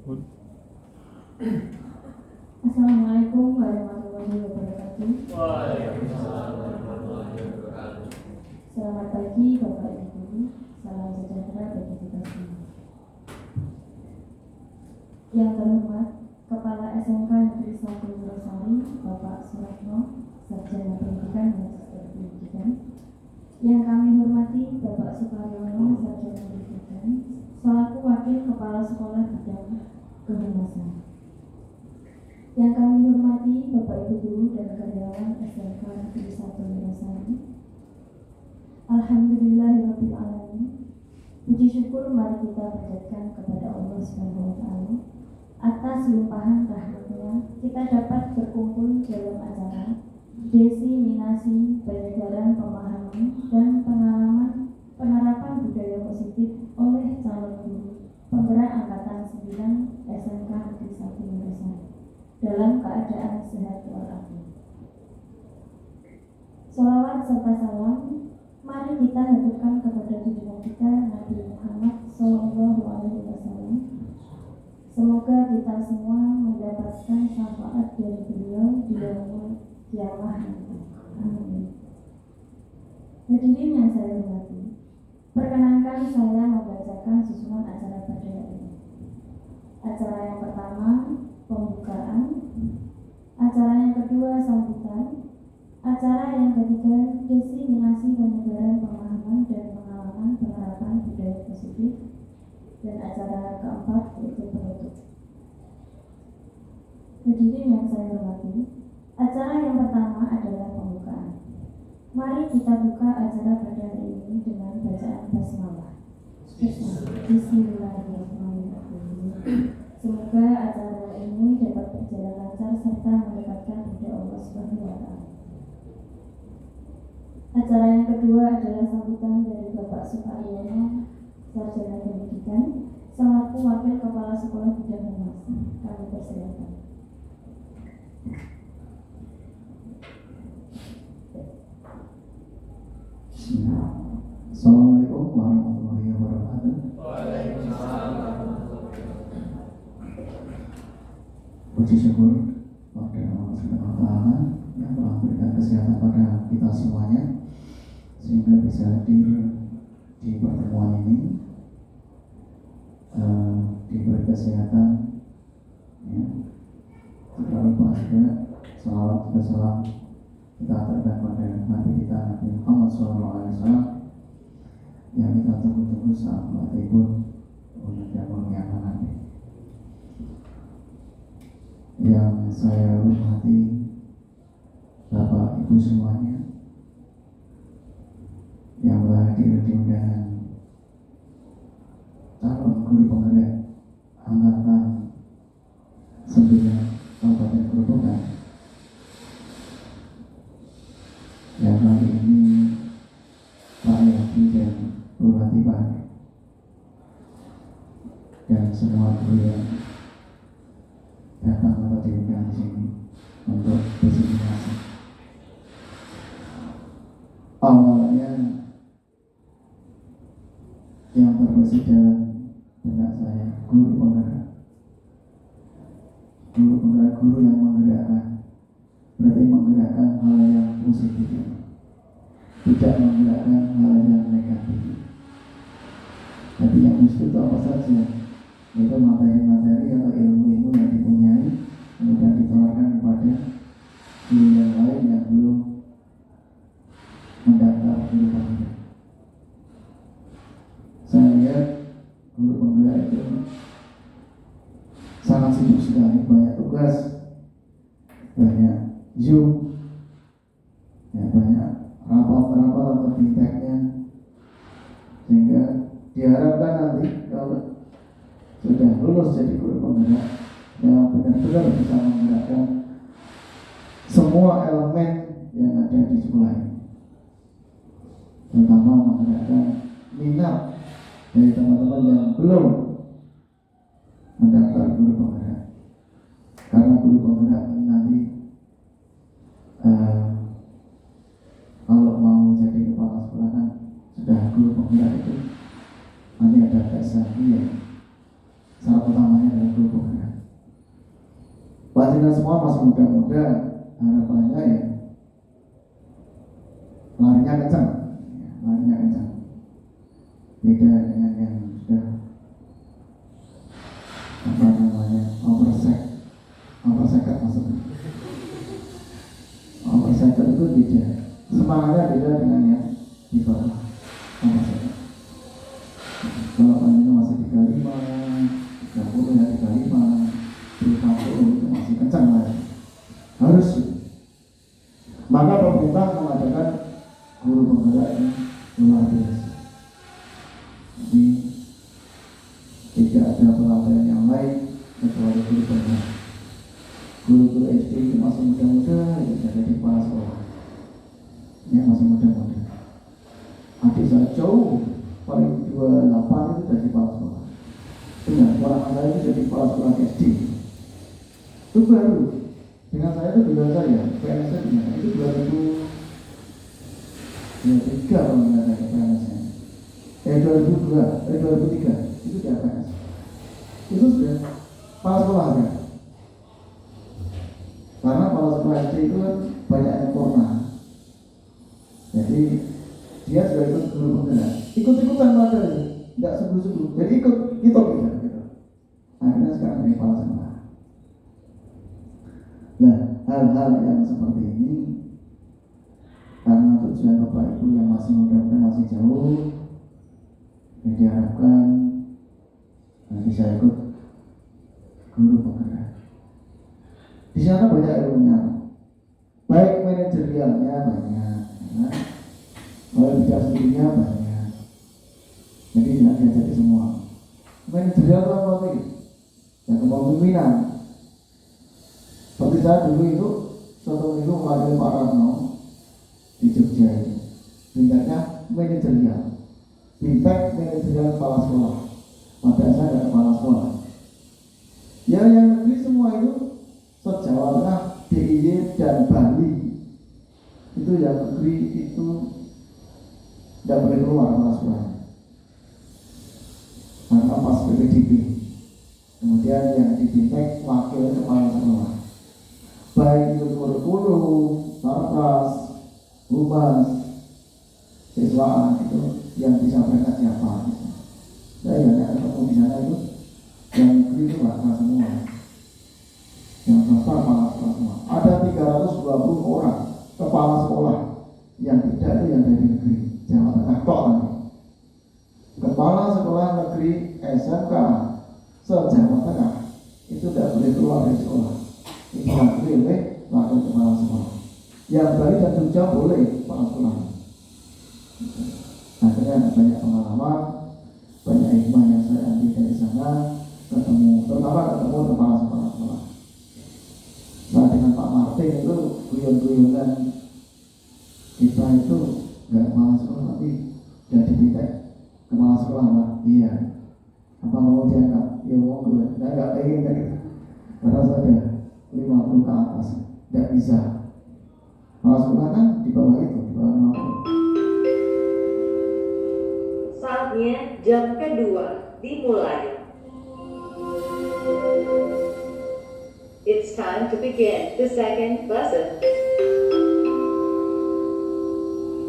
Assalamualaikum warahmatullahi wabarakatuh. Waalaikumsalam warahmatullahi wabarakatuh. Selamat pagi Bapak Ibu, salam sejahtera bagi kita semua. Yang terhormat Kepala SMK Negeri 1 Rosari, Bapak Suratno, Sarjana Pendidikan dan Magister Pendidikan. Yang kami hormati Bapak Sukaryono, Sarjana Pendidikan, selaku Wakil Kepala Sekolah Bidang Kehumasan. Yang kami hormati Bapak Ibu Guru dan karyawan SMK Negeri 1 Rosari. Alhamdulillahirabbil alamin. Puji syukur mari kita panjatkan kepada Allah Subhanahu wa taala atas limpahan rahmatnya kita dapat berkumpul dalam acara diseminasi penyebaran pemahaman dan pengalaman penerapan budaya positif oleh calon guru penggerak angkatan 9 SMK Negeri 1 Rosari dalam keadaan sehat walafiat. Sholawat serta salam mari kita haturkan kepada junjungan kita Nabi Muhammad SAW. Semoga kita semua mendapatkan syafaat dari beliau di yaumul qiyamah nanti. Amin. Hadirin yang saya hormati, perkenankan saya membacakan susunan acara pada hari ini. Acara yang pertama pembukaan, acara yang kedua sambutan, acara yang ketiga diseminasi penyebaran pemahaman dan pengalaman penerapan budaya positif, dan acara keempat yaitu penutup. Hadirin yang saya hormati, acara yang pertama adalah pembukaan. Mari kita buka acara pada hari ini dengan bacaan basmalah. Bismillahirrahmanirrahim. Semoga acara ini dapat berjalan lancar serta mendekatkan ridha Allah Subhanahu wa taala. Acara yang kedua adalah sambutan dari Bapak Sukaryono, Sarjana Pendidikan, selaku Wakil Kepala Sekolah Bidang Kehumasan. Kami persilakan. Assalamualaikum warahmatullahi wabarakatuh. Waalaikumsalam warahmatullahi wabarakatuh. Puji syukur pada Allah Subhanahu wa taala yang telah memberikan kesehatan pada kita semuanya sehingga bisa hadir di pertemuan ini, diberi kesehatan, ya. Tidak lupa juga salawat dan salam kita aturkan pada Nabi kita Nabi Muhammad SAW yang kita tunggu-tunggu sahabat ibu dan muliakan Nabi. Yang saya hormati Bapak Ibu semuanya yang berhadir di undangan calon guru penggerak angkatan 9 Kabupaten Grobogan yang kali ini Pak Yati dan Bu Latifah dan semua guru yang datang atau diundang di sini untuk berseminasi. Awalnya yang terbesit dalam benak saya guru penggerak. Guru penggerak, guru yang menggerakkan, berarti menggerakkan hal yang positif, tidak menggerakkan hal yang negatif. Jadi yang positif itu apa saja? Yaitu materi-materi atau ilmu-ilmu yang dipunyai kemudian ditawarkan kepada guru yang lain yang belum mendaftar guru penggerak. Saya lihat guru penggerak itu sangat sibuk sekali, banyak tugas, banyak Zoom, ya, banyak rapat-rapat atau feedbacknya, sehingga diharapkan nanti kalau sudah lulus jadi guru penggerak yang benar-benar bisa menggerakkan semua elemen yang ada di sekolah ini, terutama menggerakkan minat dari teman-teman yang belum mendaftar guru penggerak, karena guru penggerak ini nanti kalau mau jadi kepala sekolah kan sudah guru penggerak itu nanti ada tes lagi ya. Salah utamanya adalah guru panjenengan semua masih muda-muda, harapannya ya larinya kencang, beda dengan yang sudah oversecond maksudnya. Oversecond itu beda, semangatnya beda dengan yang di bawah oversecond. Kalau panjenengan masih 35, 30 ya 35, 50 itu masih kencang lah, harus. Maka pemerintah mengadakan guru penggerak yang luar biasa. Jadi tidak ada pelatihan yang lain kecuali guru penggerak. Guru-guru SD itu masih muda-muda, itu ada di kepala sekolah. Ya masih muda-muda. Adik saya jauh, paling 28 itu dari kepala sekolah. Benar, orang saya itu jadi kepala sekolah SD. Itu baru. Dengan saya itu dua saya, PNS saya itu 2003 kalau nggak ada PNS saya. 2003 itu di PNS. Itu sudah kepala sekolah ya. Karena kepala sekolah SD itu kan banyak yang purna. Jadi dia sudah ikut guru penggerak, ikut-ikutan materi, nggak sebelum-sebelum. Jadi ikut gitu. Akhirnya sekarang jadi kepala sekolah. Nah, hal-hal yang seperti ini karena tujuan Bapak Ibu yang masih muda-muda masih jauh, yang diharapkan bisa ikut guru penggerak. Di sana banyak ilmunya, baik manajerialnya banyak, kalau bidang studinya banyak. Jadi tidak diajari semua. Manajerial itu apa sih? Ya kepemimpinan. Seperti saya dulu itu suatu minggu mewakili Pak Ratno di Jogja itu, tingkatnya manajerial, bintang manajerial kepala sekolah. Pada saya ada kepala sekolah. Ya yang negeri semua itu se-Jawa Tengah, DIY dan Bali itu yang negeri itu tidak boleh keluar kepala sekolah karena pas PPDB. Kemudian yang di bintang wakil kepala sekolah, baik itu kurikulum, sarkas, humas, siswaan itu yang disampaikan siapa? Saya banyak ketemu di sana itu yang negeri itu bahasa semua, yang swasta kepala sekolah semua. Ada 320 orang kepala sekolah yang tidak itu yang dari negeri Jawa Tengah tok nanti. Kepala sekolah negeri SMK se-Jawa Tengah itu tidak boleh keluar dari sekolah. Itu boleh wakil kepala sekolah. Yang Bali dan Jogja boleh kepala sekolah. Akhirnya banyak pengalaman, banyak hikmah yang saya ambil dari sana, terutama ketemu kepala sekolah. Nah dengan Pak Martin itu guyon-guyonan kita itu nggak kepala sekolah tapi jadi bintang kepala sekolah Pak. Iya. Apa mau diangkat? Ya mau gue. Saya nggak pengen kan gitu. Karena saya 50 ke atas, tidak bisa. Kepala sekolah kan di bawah itu, di bawah 50. Saatnya jam kedua dimulai. It's time to begin the second lesson.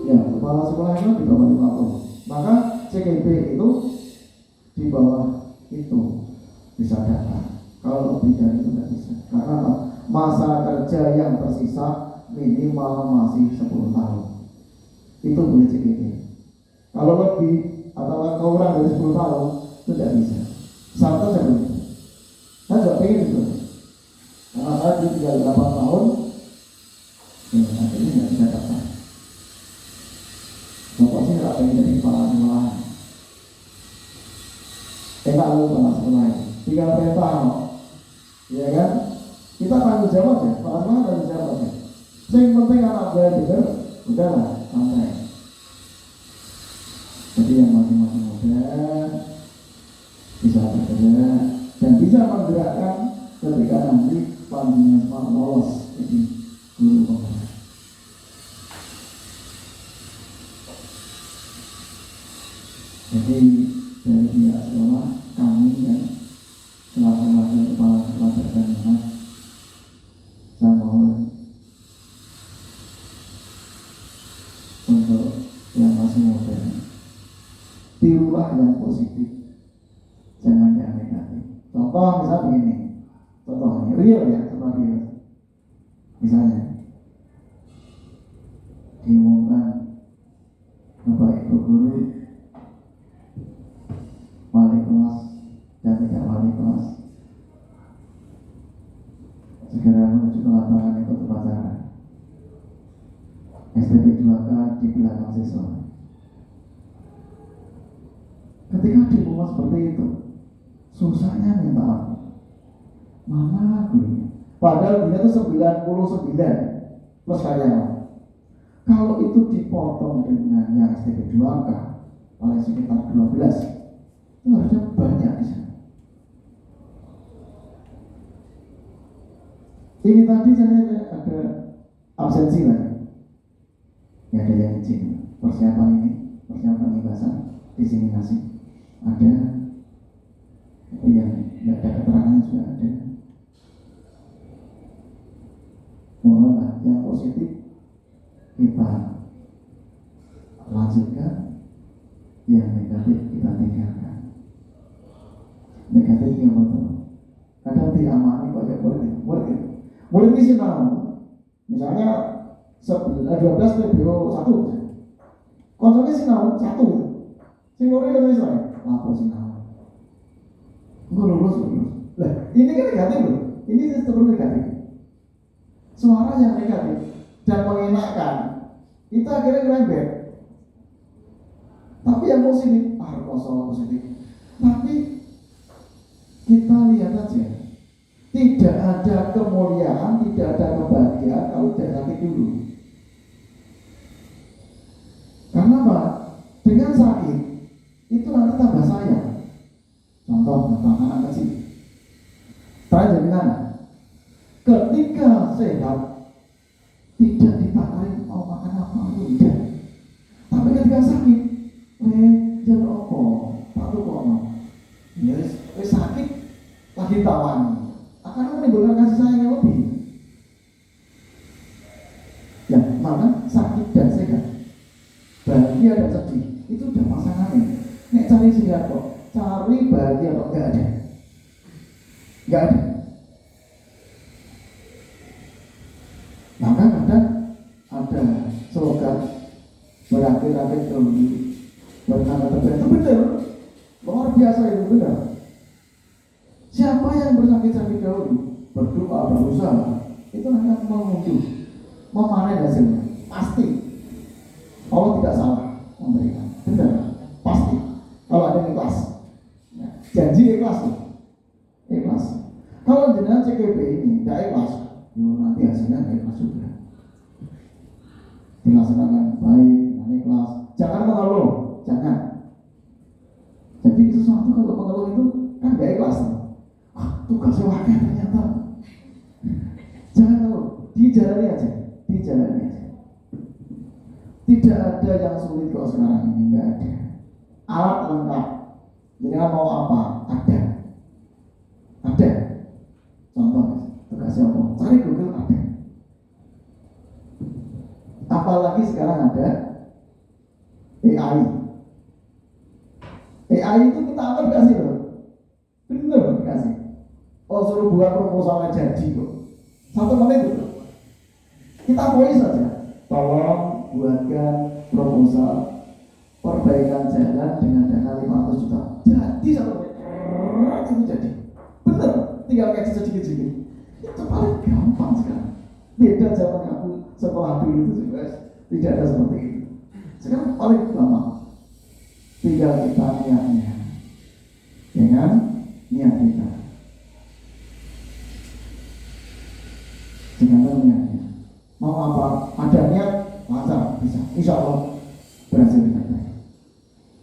Ya, kepala sekolah itu di bawah 50. Maka CKP itu di bawah itu bisa datang. Kalau lebih dari itu tidak bisa. Karena apa? Masa kerja yang tersisa minimal masih 10 tahun. Itu boleh CKP. Kalau lebih atau kurang dari 10 tahun itu tidak bisa. Satu saja boleh. Saya juga pengen itu. Karena saya tinggal 8 tahun, akhirnya tidak bisa datang. Bapak sih tidak pengen jadi kepala sekolah. Enak lu kepala sekolah ini. Tinggal perintah, ya kan? Kita tanggung jawab ya, kepala sekolah tanggung jawab ya. Yang penting anak saya dengar, udahlah, santai. Jadi yang masing-masing muda bisa bergerak dan bisa menggerakkan ketika nanti panjenengan semua lolos jadi guru penggerak. Jadi dari pihak sekolah kami yang selaku wakil kepala sekolah berkenan positif, jangan yang negatif. Contoh misalnya begini, contoh ini real ya, contoh real. Misalnya diumumkan Bapak Ibu guru, wali kelas dan tidak wali kelas segera menuju ke lapangan ikut upacara STP 2K di belakang siswa. Ketika diumumkan seperti itu, susahnya minta ampun. Mana gurunya? Padahal dia itu 99 plus karyawan. Kalau itu dipotong dengan yang STP 2K paling sekitar 12, itu harusnya banyak di sana. Ini tadi saya ada absensi lagi. Ya ada yang izin persiapan ini, persiapan ibadah diseminasi. Ada yang tidak ada keterangan sudah ada. Mohonlah yang positif kita lanjutkan, yang negatif kita tinggalkan. Negatifnya betul. Kadang diamani banyak murid ini sih tahu. Misalnya 12 TBO 1 konsolnya sih tahu 1 sing loro kan wis wae lapor sing tahu enggak lulus. Lah ini kan negatif loh, ini seperti negatif, suara yang negatif dan mengenakan itu akhirnya ngerembet. Tapi yang positif, kosong positif. Tapi kita lihat aja, tidak ada kemuliaan, tidak ada kebahagiaan kalau negatif dulu. Karena apa? Dengan sakit itu nanti tambah sayang. Contoh anak kecil, tanya dengan ketika sehat tidak ditawarin mau makan apa tidak, tapi ketika sakit, jangan apa, tak tuh kok mau, sakit lagi tawan, akan menimbulkan kasih sayang yang lebih. Ya, mana sakit dan sehat, bahagia dan sedih, itu udah pasangannya. Nek cari sehat kok, cari bahagia kok nggak ada, nggak ada. Maka kadang ada slogan berakhir-akhir dulu bernama terbaik, itu benar, luar biasa, itu benar. Siapa yang bersakit-sakit dahulu berdoa, berusaha, itu akan menuju memanen hasilnya, pasti. Allah tidak salah memberikan, benar, pasti. Kalau ada ikhlas, ya, janji ikhlas tuh, ikhlas. Kalau jenengan CKP ini tidak ikhlas, nanti hasilnya tidak ikhlas juga. Dilaksanakan baik, dengan ikhlas, jangan mengeluh, jangan. Jadi sesuatu kalau mengeluh itu kan tidak ikhlas. Tugasnya wakil ternyata. Jangan tahu, dijalani aja, dijalani aja. Tidak ada yang sulit kok sekarang ini, nggak ada. Alat lengkap. Jadi mau apa? Ada. Ada. Contoh, tugasnya apa? Cari Google ada. Apalagi sekarang ada AI. AI itu kita apa dikasih loh? Bener dikasih. Oh suruh buat proposalnya jadi kok. 1 menit itu. Kita voice saja. Tolong buatkan proposal perbaikan jalan dengan dana 500 juta. Jadi 1 menit. Itu jadi. Bener. Tinggal kaji sedikit-sedikit. Itu paling gampang sekarang. Beda zaman aku sekolah dulu itu juga tidak ada seperti itu. Sekarang paling gampang. Tinggal kita niatnya. Dengan niat kita. Dengan niatnya. Mau apa? Ada niat, lancar, bisa. Insya Allah berhasil dengan baik.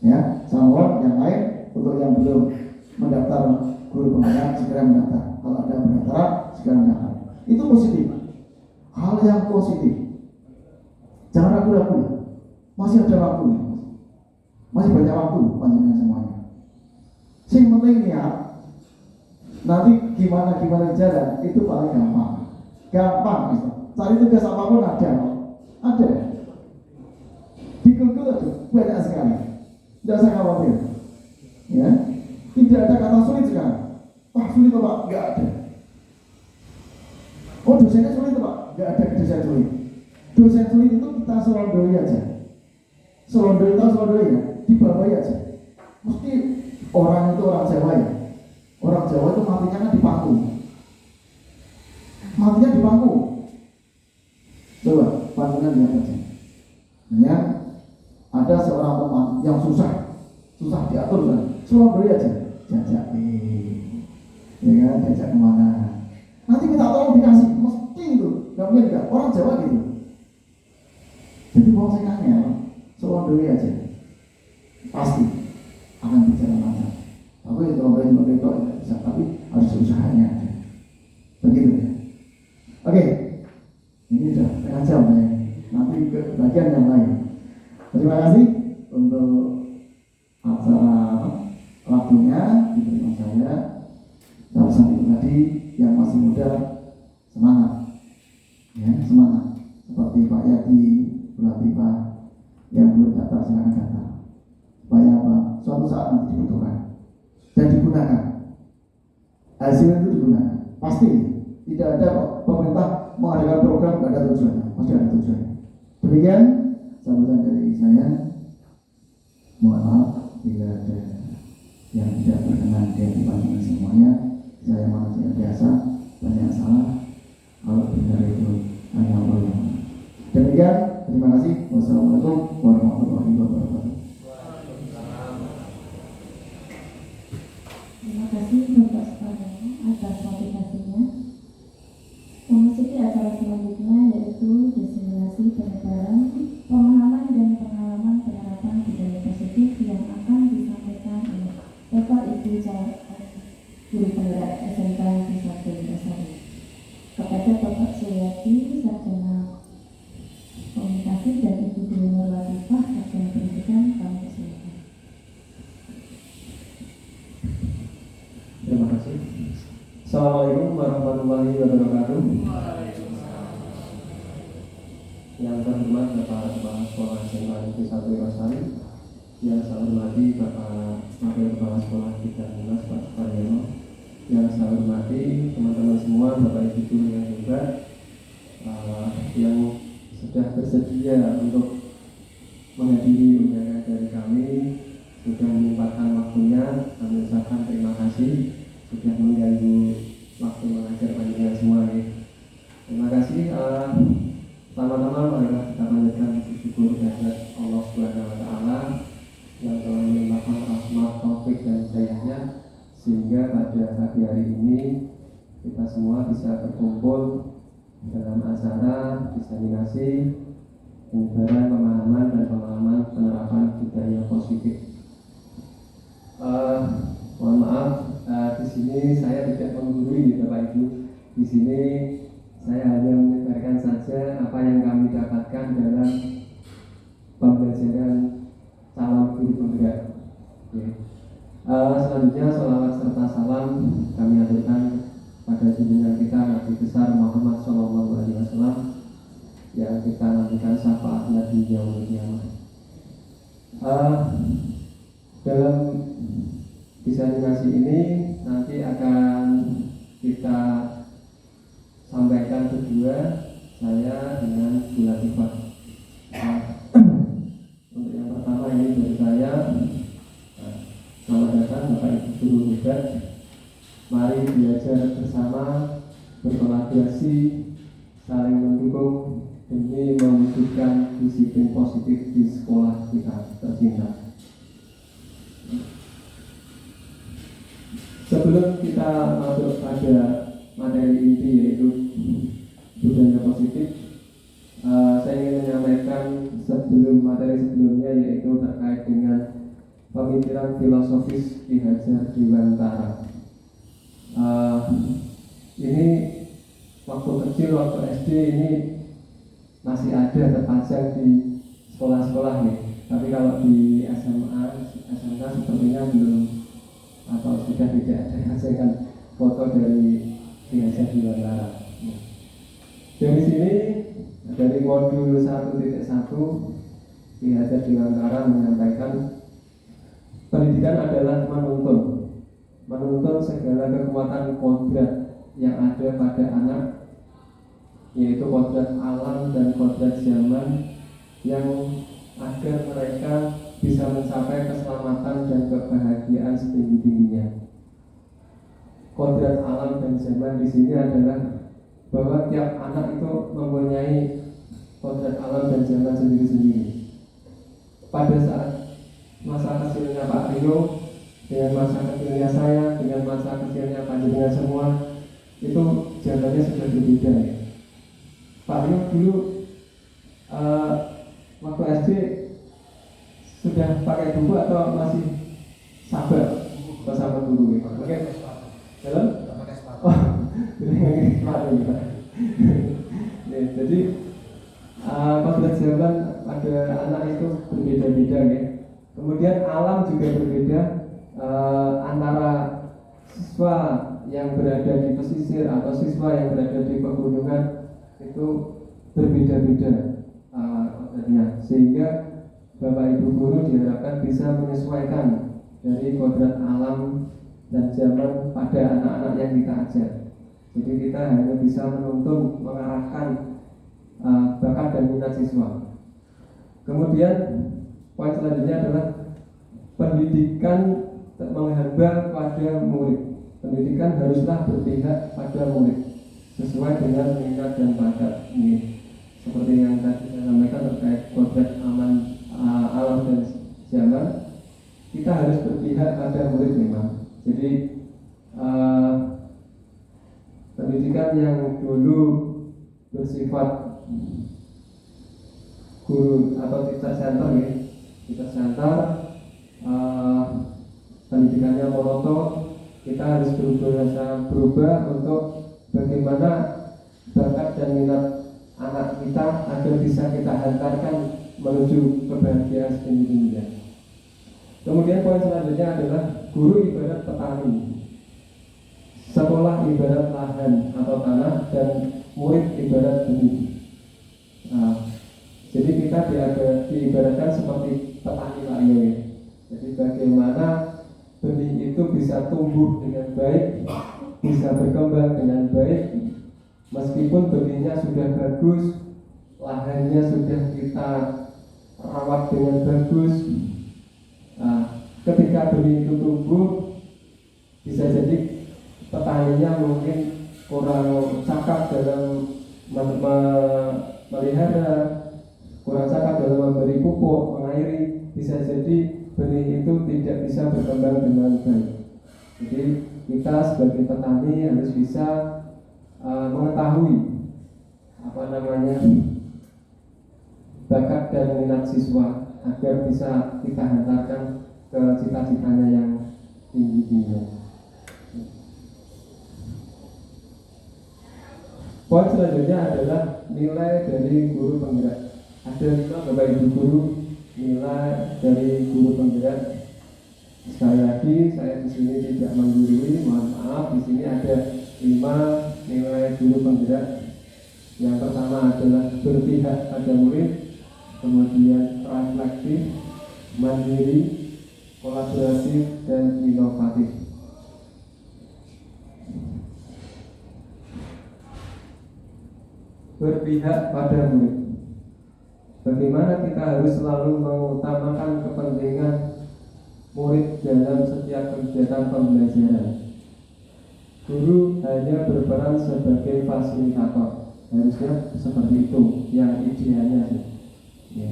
Ya, sama yang lain untuk yang belum mendaftar guru pengajar segera mendaftar. Kalau ada pendaftaran segera mendaftar. Itu positif. Hal yang positif. Jangan ragu-ragu. Masih ada waktu. Masih banyak waktu panjenengan semuanya. Yang penting niat. Nanti gimana jalan itu paling gampang. Gampang gitu. Cari tugas apapun ada. Ada. Di Google aja banyak sekali. Tidak usah khawatir. Ya, tidak ada kata sulit sekarang. Wah sulit Pak, nggak ada. Oh dosennya sulit Pak, nggak ada dosen sulit. Dosen sulit itu kita selondoi aja. Selondoi tahu selondoi ya, dibawahi aja. Mesti orang itu orang Jawa ya. Orang Jawa itu matinya kan di pangku. Matinya di pangku. Coba pandangan lihat aja. Ya, ada seorang teman yang susah diatur kan. Selondoi aja, jajak ya kan, jajak kemana? Nanti minta tolong dikasih, mesti itu, nggak mungkin nggak. Orang Jawa gitu. Jadi mau saya nanya, selondoi aja, pasti akan berjalan lancar. Tapi selondoi cuma itu tidak bisa, tapi harus usahanya aja. Begitu ya. Oke, ini sudah setengah jam ya. Nanti ke bagian yang lain. Terima kasih untuk acara waktunya diberikan saya. Pesan itu tadi yang masih muda semangat, ya semangat. Seperti Pak Yadi, Bu Latifah yang belum daftar silakan daftar. Supaya apa? Suatu saat nanti dibutuhkan dan digunakan. Hasil itu digunakan. Pasti tidak ada pemerintah mengadakan program tidak ada tujuannya, pasti ada tujuannya. Demikian sambutan dari saya. Mohon maaf bila ada yang tidak berkenan di hadapan semuanya. Saya manusia biasa, banyak salah. Kalau benar itu hanya Allah. Demikian, terima kasih. Wassalamualaikum warahmatullahi wabarakatuh. Terima kasih Bapak Suparno atas motivasinya. Memasuki acara selanjutnya yaitu diseminasi penyebaran pemahaman dan pengalaman penerapan budaya positif yang akan disampaikan oleh Bapak Ibu Guru Penggerak SMK Desa Dasari kepada Bapak Suryati Sarjana Komunikasi dan Ibu Dwi Nur Latifah Sarjana Pendidikan. Kami persilakan. Terima kasih. Assalamualaikum warahmatullahi wabarakatuh. Yang terhormat Bapak Kepala Sekolah SMA Negeri 1 Dasari, yang saya hormati Bapak Wakil Kepala Sekolah 13 Pak Suparyono, yang saya hormati teman-teman semua, Bapak Ibu guru yang hebat, yang sudah bersedia untuk menghadiri undangan dari kami, sudah menyempatkan waktunya. Kami ucapkan terima kasih sudah mengganggu waktu mengajar panjenengan semua ya. Terima kasih. Pertama-tama marilah kita panjatkan syukur kehadirat Allah Subhanahu wa taala yang telah melimpahkan rahmat, taufik dan hidayahnya sehingga pada pagi hari ini kita semua bisa berkumpul dalam acara diseminasi penyebaran pemahaman dan pengalaman penerapan budaya positif. Mohon maaf, di sini saya tidak menggurui Bapak Ibu. Di sini saya hanya menyebarkan saja apa yang kami dapatkan dalam pembelajaran calon guru penggerak. Selanjutnya sholawat serta salam kami aturkan pada junjungan kita Nabi besar Muhammad SAW yang kita nantikan syafaat Nabi yaumil qiyamah. Dalam diseminasi ini nanti akan kita sampaikan berdua, saya dengan Bu Latifah. Untuk yang pertama ini dari saya. Selamat datang Bapak Ibu guru hebat. Mari belajar bersama, berkolaborasi, saling mendukung demi mewujudkan disiplin positif di sekolah kita tercinta. Sebelum kita masuk pada materi inti yaitu budaya positif, saya ingin menyampaikan materi sebelumnya yaitu terkait dengan pemikiran filosofis Ki Hajar Dewantara. Ini waktu kecil, waktu SD ini masih ada terpajang di sekolah-sekolah nih. Tapi kalau di SMA, SMK sepertinya belum atau sudah tidak ada hasilkan foto dari Ki Hajar Dewantara. Dari sini dari modul 1.1 Ki Hajar Dewantara menyampaikan pendidikan adalah menuntun segala kekuatan kodrat yang ada pada anak, yaitu kodrat alam dan kodrat zaman, yang agar mereka bisa mencapai keselamatan dan kebahagiaan setinggi-tingginya. Kodrat alam dan zaman di sini adalah bahwa tiap anak itu mempunyai kodrat alam dan zaman sendiri-sendiri. Pada saat masa kecilnya Pak Rio dengan masa kecilnya saya, dengan masa kecilnya panjenengan semua, itu zamannya sudah berbeda ya. Pak Rio dulu waktu SD sudah pakai buku atau masih sabar bersama guru ya? Oke. Dalam? Oh, jadi kodrat zaman pada anak itu berbeda-beda ya. Kemudian alam juga berbeda, antara siswa yang berada di pesisir atau siswa yang berada di pegunungan itu berbeda-beda kodratnya, sehingga Bapak Ibu guru diharapkan bisa menyesuaikan dari kodrat alam dan zaman pada anak-anak yang kita ajar. Jadi kita hanya bisa menuntun, mengarahkan bakat dan minat siswa. Kemudian poin selanjutnya adalah pendidikan menghamba pada murid. Pendidikan haruslah berpihak pada murid sesuai dengan minat dan bakat ini. Seperti yang tadi saya sampaikan terkait kodrat alam dan zaman, kita harus berpihak pada murid memang. Jadi pendidikan yang dulu bersifat guru atau teacher center ya, teacher center, pendidikannya monoton, kita harus berubah untuk bagaimana bakat dan minat anak kita agar bisa kita hantarkan menuju kebahagiaan setinggi-tingginya. Kemudian poin selanjutnya adalah guru ibarat petani, sekolah ibarat lahan atau tanah, dan murid ibarat benih. Jadi kita diibaratkan seperti petani lainnya. Jadi bagaimana benih itu bisa tumbuh dengan baik, bisa berkembang dengan baik, meskipun benihnya sudah bagus, lahannya sudah kita rawat dengan bagus. Ketika benih itu tumbuh, bisa jadi petaninya mungkin kurang cakap dalam melihara, kurang cakap dalam memberi pupuk, mengairi, bisa jadi benih itu tidak bisa berkembang dengan baik. Jadi kita sebagai petani harus bisa mengetahui bakat dan minat siswa agar bisa kita hantarkan ke cita-citanya yang tinggi-tinggi. Poin selanjutnya adalah nilai dari guru penggerak. Ada 5 Bapak Ibu guru nilai dari guru penggerak. Sekali lagi saya di sini tidak menggurui, mohon maaf. Di sini ada 5 nilai guru penggerak. Yang pertama adalah berpihak pada murid, kemudian reflektif, mandiri, kolaboratif, dan inovatif. Berpihak pada murid. Bagaimana kita harus selalu mengutamakan kepentingan murid dalam setiap kegiatan pembelajaran. Guru hanya berperan sebagai fasilitator. Harusnya seperti itu yang idealnya sih. Ya.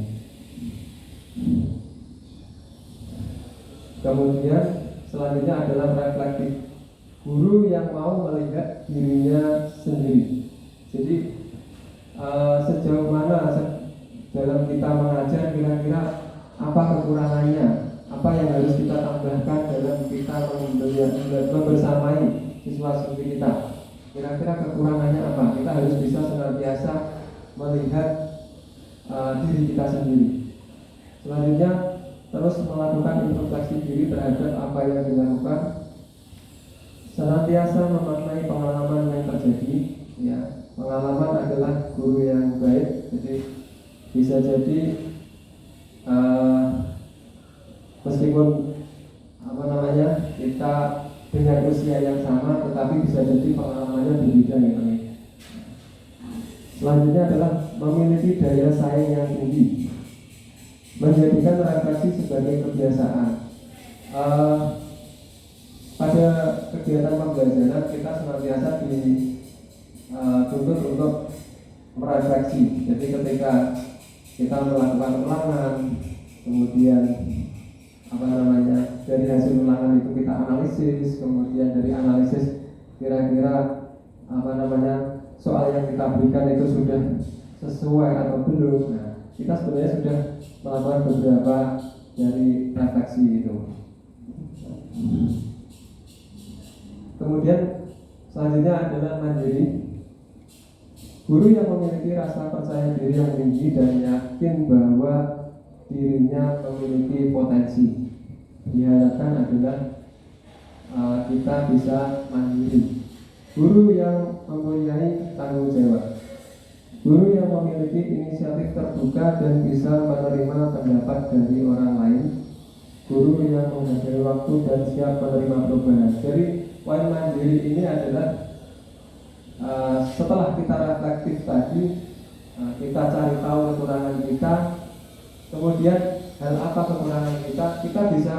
Kemudian selanjutnya adalah reflektif. Guru yang mau melihat dirinya sendiri. Jadi sejauh mana dalam kita mengajar, kira-kira apa kekurangannya, apa yang harus kita tambahkan dalam kita membersamai siswa-siswi kita. Kira-kira kekurangannya apa? Kita harus bisa senantiasa melihat diri kita sendiri. Selanjutnya terus melakukan introspeksi diri terhadap apa yang dilakukan, senantiasa memaknai pengalaman yang terjadi. Ya, pengalaman adalah guru yang baik. Jadi bisa jadi meskipun usia yang sama, tetapi bisa jadi pengalamannya berbeda ya. Selanjutnya adalah memiliki daya saing yang tinggi, menjadikan refleksi sebagai kebiasaan. Pada kegiatan pembelajaran kita senantiasa dituntut untuk merefleksi. Jadi ketika kita melakukan ulangan, kemudian dari hasil ulangan itu kita analisis, kemudian dari analisis kira-kira soal yang kita berikan itu sudah sesuai atau belum. Nah, kita sebenarnya sudah melakukan beberapa dari refleksi itu. Kemudian selanjutnya adalah mandiri. Guru yang memiliki rasa percaya diri yang tinggi dan yakin bahwa dirinya memiliki potensi, diharapkan adalah kita bisa mandiri. Guru yang mempunyai tanggung jawab, guru yang memiliki inisiatif terbuka dan bisa menerima pendapat dari orang lain, guru yang menghargai waktu dan siap menerima perubahan. Jadi poin mandiri ini adalah setelah kita reflektif tadi, kita cari tahu kekurangan kita, kemudian hal apa kekurangan kita bisa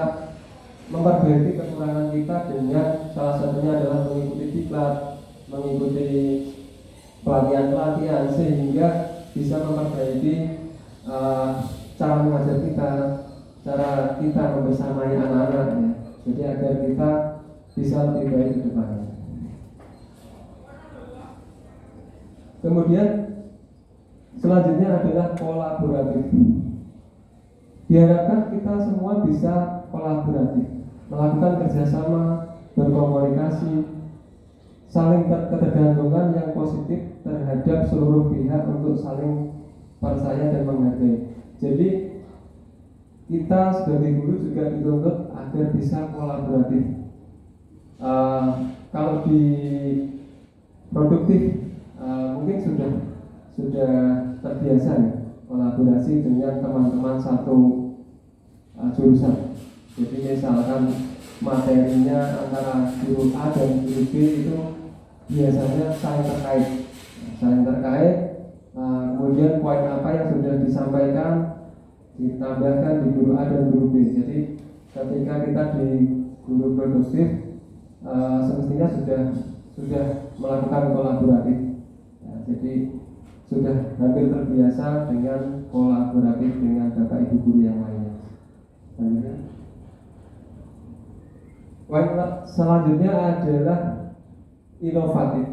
memperbaiki kekurangan kita dengan salah satunya adalah mengikuti diklat, mengikuti pelatihan-pelatihan sehingga bisa memperbaiki cara mengajar kita, cara kita membersamai anak-anak ya. Jadi agar kita bisa lebih baik ke depannya. Kemudian selanjutnya adalah kolaboratif. Diharapkan kita semua bisa kolaboratif, melakukan kerjasama, berkomunikasi, saling ketergantungan yang positif terhadap seluruh pihak untuk saling percaya dan menghargai. Jadi kita sebagai guru juga dituntut agar bisa kolaboratif. Kalau di produktif mungkin sudah terbiasa ya, kolaborasi dengan teman-teman satu jurusan. Jadi misalkan materinya antara guru A dan guru B itu biasanya saling terkait. Kemudian poin apa yang sudah disampaikan ditambahkan di guru A dan guru B. Jadi ketika kita di guru produktif semestinya sudah melakukan kolaboratif. Jadi sudah hampir terbiasa dengan kolaboratif dengan Bapak Ibu guru yang lainnya. Poin selanjutnya adalah inovatif.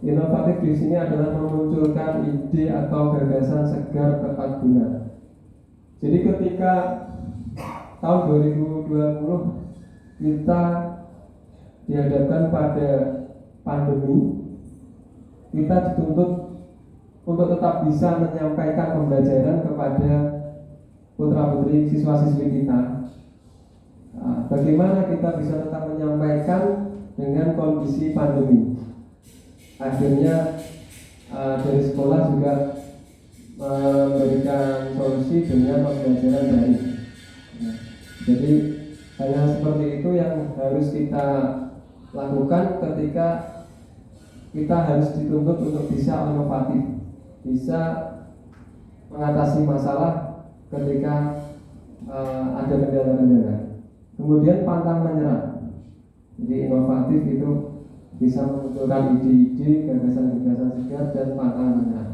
Inovatif di sini adalah memunculkan ide atau gagasan segar tepat guna. Jadi ketika tahun 2020 kita dihadapkan pada pandemi, kita dituntut untuk tetap bisa menyampaikan pembelajaran kepada putra-putri siswa-siswi kita. Bagaimana kita bisa tetap menyampaikan dengan kondisi pandemi? Akhirnya dari sekolah juga memberikan solusi dengan pembelajaran daring. Jadi hal seperti itu yang harus kita lakukan ketika kita harus dituntut untuk bisa inovatif, bisa mengatasi masalah ketika ada kendala-kendala. Kemudian pantang menyerah. Jadi inovatif itu bisa memunculkan ide-ide, gagasan-gagasan segar dan pantang menyerah.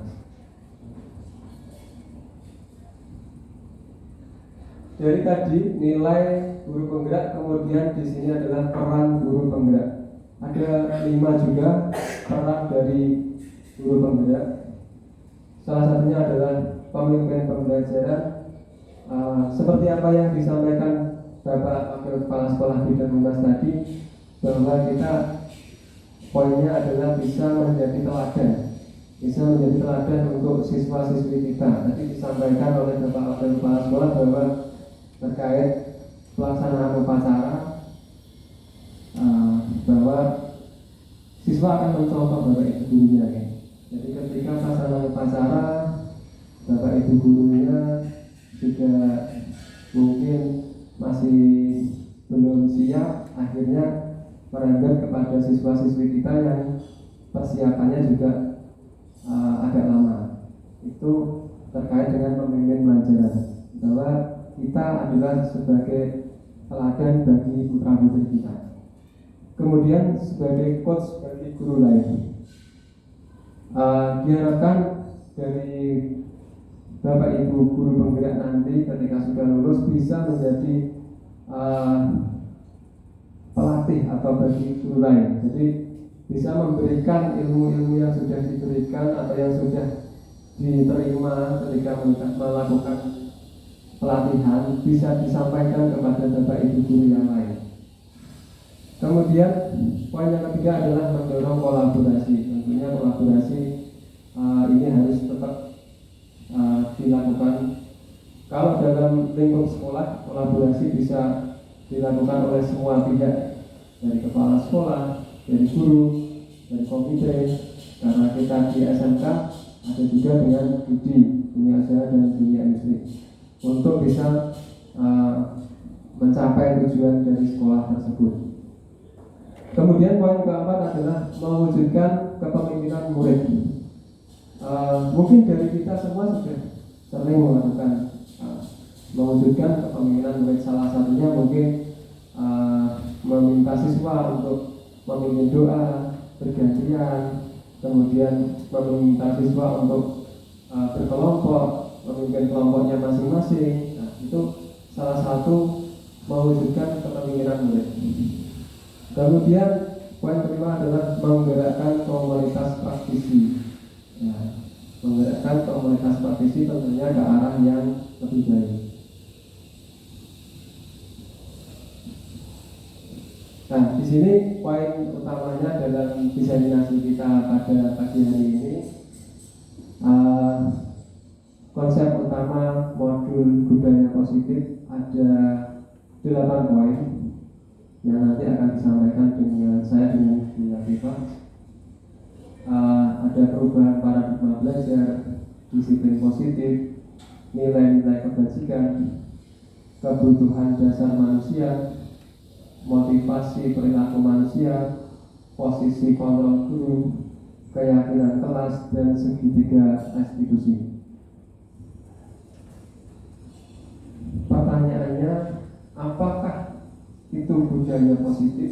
Dari tadi nilai guru penggerak, kemudian di sini adalah peran guru penggerak. Ada 5 juga peran dari guru penggerak. Salah satunya adalah pemimpin pembelajaran. Seperti apa yang disampaikan Bapak Wakil Kepala Sekolah Bidang Humas tadi, bahwa kita poinnya adalah bisa menjadi teladan untuk siswa-siswi kita. Tadi disampaikan oleh Bapak Wakil Kepala Sekolah bahwa terkait pelaksanaan upacara, bahwa siswa akan mencontoh Bapak Ibu gurunya ya. Jadi ketika pelaksanaan upacara, Bapak Ibu gurunya juga mungkin masih belum siap akhirnya merembet kepada siswa-siswi kita yang persiapannya juga agak lama. Itu terkait dengan pemimpin pelajaran, bahwa kita adalah sebagai teladan bagi putra-putri kita. Kemudian sebagai coach bagi guru lain, diharapkan dari Bapak Ibu guru penggerak nanti ketika sudah lulus bisa menjadi pelatih atau bagi guru lain. Jadi bisa memberikan ilmu-ilmu yang sudah diberikan atau yang sudah diterima ketika melakukan pelatihan bisa disampaikan kepada Bapak Ibu guru yang lain. Kemudian poin yang ketiga adalah mendorong kolaborasi. Tentunya kolaborasi ini harus tetap dilakukan. Kalau dalam lingkup sekolah, kolaborasi bisa dilakukan oleh semua pihak, dari kepala sekolah, dari guru, dari komite. Karena kita di SMK ada juga dengan studi dunia usaha dan dunia industri untuk bisa mencapai tujuan dari sekolah tersebut. Kemudian poin keempat adalah mewujudkan kepemimpinan murid. Mungkin dari kita semua sudah sering melakukan mewujudkan kepemimpinan murid. Salah satunya mungkin meminta siswa untuk memimpin doa bergantian, kemudian meminta siswa untuk berkelompok, memimpin kelompoknya masing-masing. Nah, itu salah satu mewujudkan kepemimpinan murid. Kemudian poin kelima adalah menggerakkan komunitas praktisi. Ya, menggerakkan komunitas praktisi tentunya ke arah yang lebih baik. Nah, di sini poin utamanya dalam diseminasi kita pada pagi hari ini, konsep utama modul budaya positif ada 8 poin yang nanti akan disampaikan dengan saya dengan Bu Latifah. Ada perubahan paradigma belajar, disiplin positif, nilai-nilai kebajikan, kebutuhan dasar manusia, motivasi perilaku manusia, posisi kontrol guru, keyakinan kelas, dan segitiga institusi. Pertanyaannya, apakah itu budaya positif?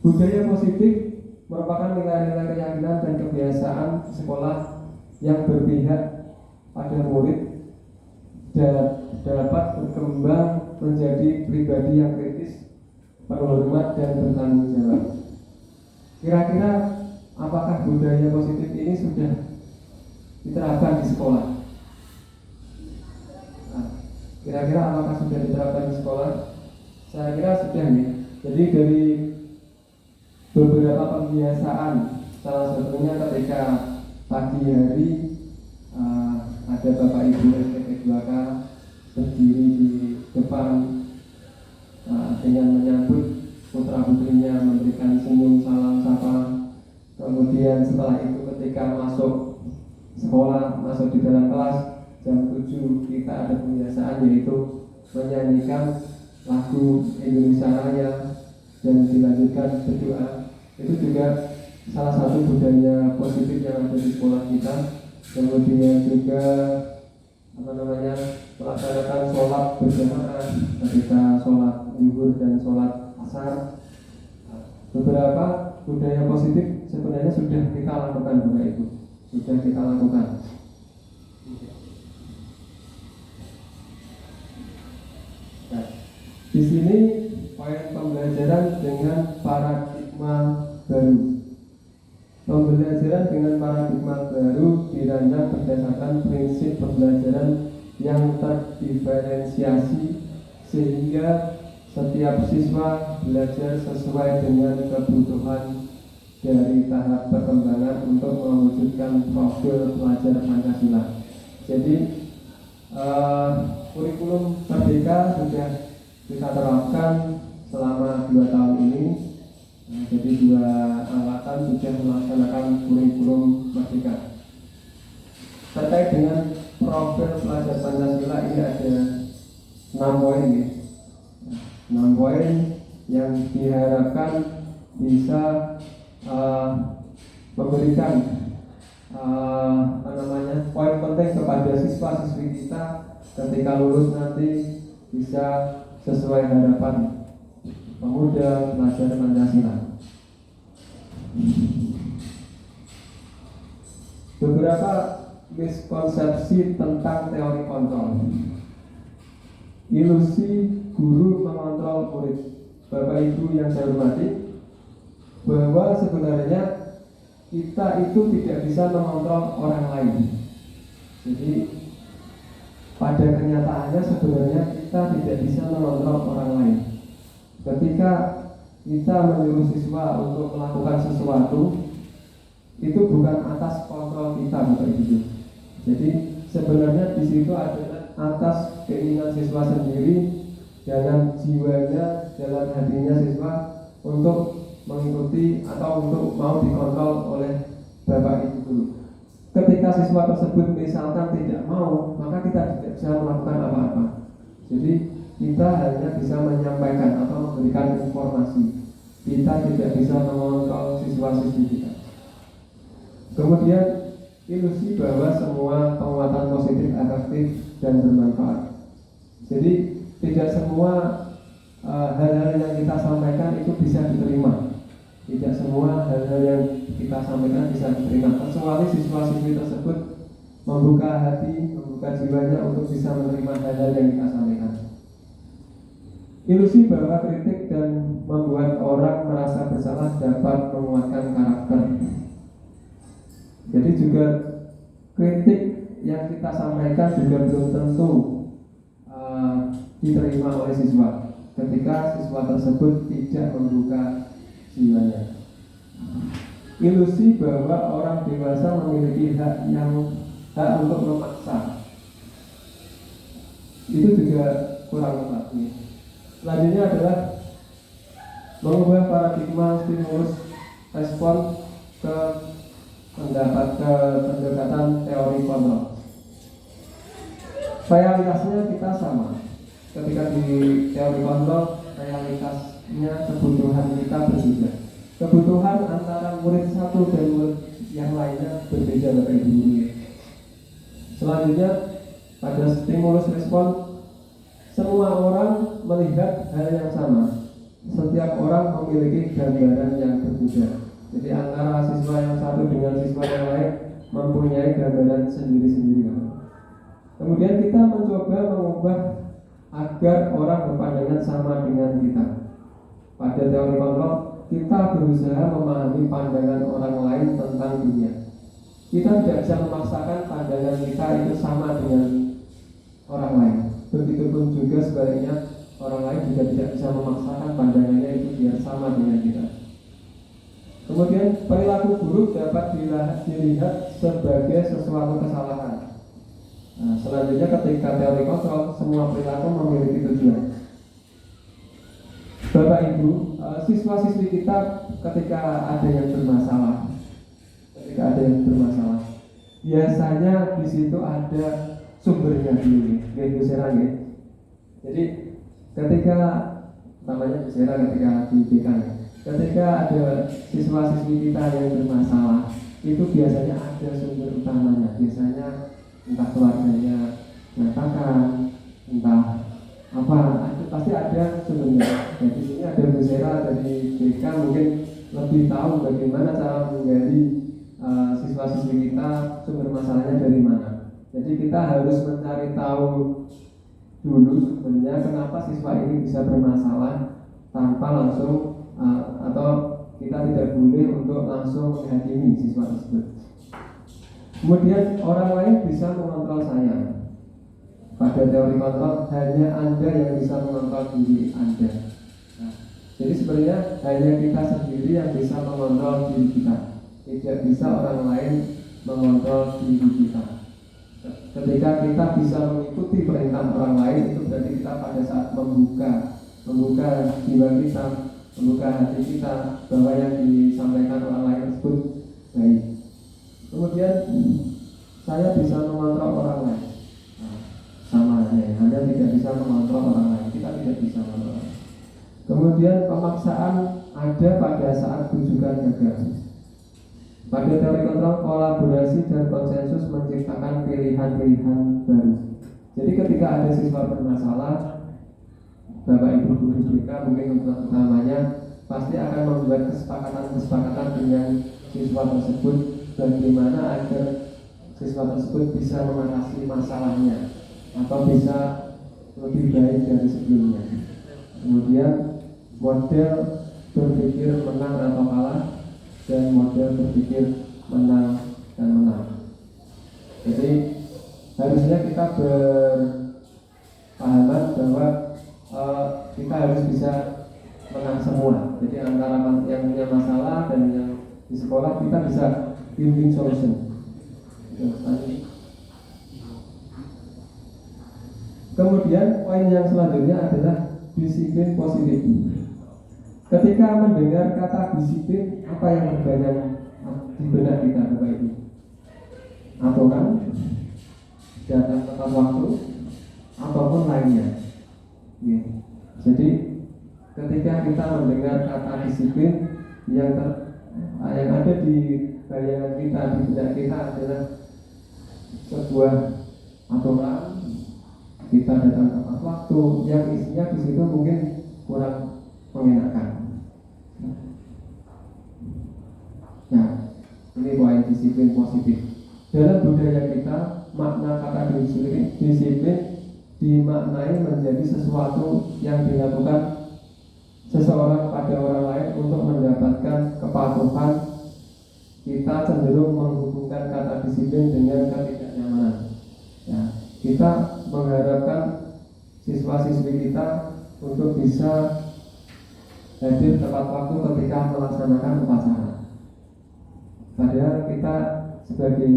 Budaya positif merupakan nilai-nilai keyakinan dan kebiasaan sekolah yang berpihak pada murid dan dapat berkembang menjadi pribadi yang kritis, berhormat, dan bertanggung jawab. Kira-kira apakah budaya positif ini sudah diterapkan di sekolah? Kira-kira apakah sudah diterapkan di sekolah? Saya kira sudah ya. Jadi dari beberapa pembiasaan, salah satunya ketika pagi hari ada Bapak Ibu SPP 2K berdiri di depan dengan menyambut putra putrinya, memberikan senyum, salam, sapa. Kemudian setelah itu ketika masuk sekolah, masuk di dalam kelas, jam 7 kita ada kebiasaan yaitu menyanyikan lagu Indonesia Raya dan dilanjutkan berdoa. Itu juga salah satu budaya positif yang ada di sekolah kita. Kemudian juga melaksanakan sholat berjamaah ketika sholat zuhur dan sholat asar. Beberapa budaya positif sebenarnya sudah kita lakukan, Bapak Ibu, sudah kita lakukan. Nah, di sini poin pembelajaran dengan paradigma baru. Pembelajaran dengan paradigma baru dirancang berdasarkan prinsip pembelajaran yang terdiferensiasi sehingga setiap siswa belajar sesuai dengan kebutuhan dari tahap perkembangan untuk mewujudkan profil pelajar Pancasila. Jadi kurikulum Merdeka sudah kita terapkan selama 2 tahun ini. Jadi 2 angkatan sudah melaksanakan kurikulum Merdeka. Terkait dengan profil pelajar Pancasila ini ada 6 poin ya. 6 poin yang diharapkan bisa memberikan poin penting kepada siswa-siswi kita ketika lulus nanti bisa sesuai harapan pemuda pelajar Pancasila. Beberapa miskonsepsi tentang teori kontrol. Ilusi guru mengontrol murid. Bapak Ibu yang saya hormati, bahwa sebenarnya kita itu tidak bisa mengontrol orang lain. Jadi pada kenyataannya sebenarnya kita tidak bisa mengontrol orang lain. Ketika kita menyuruh siswa untuk melakukan sesuatu, itu bukan atas kontrol kita, Bapak Ibu. Jadi sebenarnya di situ adalah atas keinginan siswa sendiri, dalam jiwanya, dalam hatinya siswa untuk mengikuti atau untuk mau dikontrol oleh Bapak Ibu dulu. Ketika siswa tersebut misalkan tidak mau, maka kita tidak bisa melakukan apa-apa. Jadi kita hanya bisa menyampaikan atau memberikan informasi. Kita tidak bisa mengontrol siswa-siswi kita. Kemudian ilusi bahwa semua penguatan positif efektif dan bermanfaat. Jadi tidak semua hal-hal yang kita sampaikan itu bisa diterima. Tidak semua hal-hal yang kita sampaikan bisa diterima, kecuali siswa-siswi tersebut membuka hati, membuka jiwanya untuk bisa menerima hal-hal yang kita sampaikan. Ilusi bahwa kritik dan membuat orang merasa bersalah dapat menguatkan karakter. Jadi juga kritik yang kita sampaikan juga belum tentu diterima oleh siswa ketika siswa tersebut tidak membuka jiwanya. Ilusi bahwa orang dewasa memiliki hak untuk memaksa, itu juga kurang tepat. Selanjutnya adalah mengubah paradigma stimulus respon ke pendekatan teori kontrol. Realitasnya kita sama. Ketika di teori kontrol, realitasnya kebutuhan kita berbeda. Kebutuhan antara murid satu dan murid yang lainnya berbeda, Bapak Ibu. Selanjutnya pada stimulus respon, semua orang melihat hal yang sama. Setiap orang memiliki gambaran yang berbeda. Jadi antara siswa yang satu dengan siswa yang lain mempunyai gambaran sendiri-sendiri. Kemudian kita mencoba mengubah agar orang berpandangan sama dengan kita. Pada teori kontrol, kita berusaha memahami pandangan orang lain tentang dunia. Kita tidak bisa memaksakan pandangan kita itu sama dengan orang lain. Begitupun juga sebaliknya, orang lain juga tidak bisa memaksakan pandangannya itu biar sama dengan kita. Kemudian perilaku buruk dapat dilihat sebagai sesuatu kesalahan. Nah, selanjutnya ketika teori kontrol, semua perilaku memiliki tujuan. Bapak Ibu, siswa-siswi kita ketika ada yang bermasalah, biasanya di situ ada sumbernya dulu, Bu Sera. Jadi ketika namanya Bu Sera ketika di BK, ketika ada siswa-siswi kita yang bermasalah, itu biasanya ada sumber utamanya. Biasanya entah keluarganya mengatakan, entah apa, pasti ada sumbernya. Jadi sini ada Bu Sera dari BK mungkin lebih tahu bagaimana cara menggali siswa-siswi kita sumber masalahnya dari mana. Jadi kita harus mencari tahu dulu sebenarnya kenapa siswa ini bisa bermasalah tanpa langsung atau kita tidak boleh untuk langsung menghakimi siswa tersebut. Kemudian orang lain bisa mengontrol saya. Pada teori kontrol hanya Anda yang bisa mengontrol diri Anda. Nah, jadi sebenarnya hanya kita sendiri yang bisa mengontrol diri kita. Tidak bisa orang lain mengontrol diri kita. Ketika kita bisa mengikuti perintah orang lain, itu berarti kita pada saat membuka jiwa kita, membuka hati kita bahwa yang disampaikan orang lain tersebut baik. Kemudian saya bisa mengontrol orang lain. Nah, sama hanya tidak bisa mengontrol orang lain. Kita tidak bisa mengontrol. Kemudian pemaksaan ada pada saat rujukan gagal. Pada teori kontrol, kolaborasi dan konsensus menciptakan pilihan-pilihan baru. Jadi ketika ada siswa bermasalah, Bapak Ibu guru BK mungkin untuk utamanya pasti akan membuat kesepakatan-kesepakatan dengan siswa tersebut bagaimana agar siswa tersebut bisa mengatasi masalahnya atau bisa lebih baik dari sebelumnya. Kemudian model berpikir menang atau kalah dan model berpikir menang dan menang. Jadi harusnya kita berpahaman bahwa kita harus bisa menang semua. Jadi antara yang punya masalah dan yang di sekolah kita bisa win-win solution. Kemudian poin yang selanjutnya adalah disiplin positif. Ketika mendengar kata disiplin, apa yang terbayang di benak kita, Bapak Ibu? Aturan, datang tepat waktu, ataupun lainnya. Jadi ketika kita mendengar kata disiplin, yang ada di bayangan kita, di benak kita adalah sebuah aturan, kita datang tepat waktu, yang isinya di situ mungkin kurang mengenakan. Nah, ini poin disiplin positif. Dalam budaya kita, makna kata disiplin dimaknai menjadi sesuatu yang dilakukan seseorang pada orang lain untuk mendapatkan kepatuhan. Kita cenderung menghubungkan kata disiplin dengan ketidaknyamanan. Ya, kita mengharapkan siswa-siswi kita untuk bisa hadir tepat waktu ketika melaksanakan upacara. Padahal kita sebagai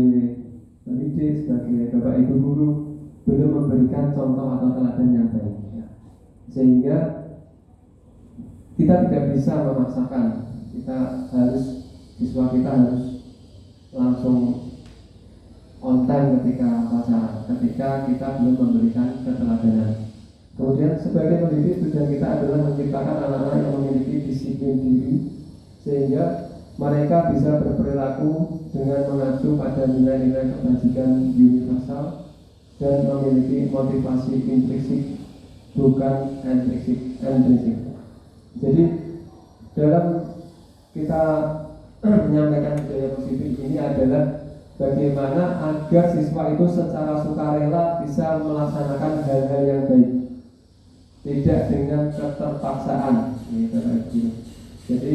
pendidik, sebagai Bapak Ibu guru belum memberikan contoh atau teladan yang baik, sehingga kita tidak bisa memaksakan. Siswa kita harus langsung on time ketika upacara, ketika kita belum memberikan keteladanan. Kemudian sebagai pendidik, tujuan kita adalah menciptakan anak-anak yang memiliki disiplin diri, sehingga mereka bisa berperilaku dengan mengacu pada nilai-nilai kebajikan universal dan memiliki motivasi intrinsik, bukan intrinsik. Jadi dalam kita menyampaikan budaya positif ini adalah bagaimana agar siswa itu secara sukarela bisa melaksanakan hal-hal yang baik, tidak dengan keterpaksaan. Jadi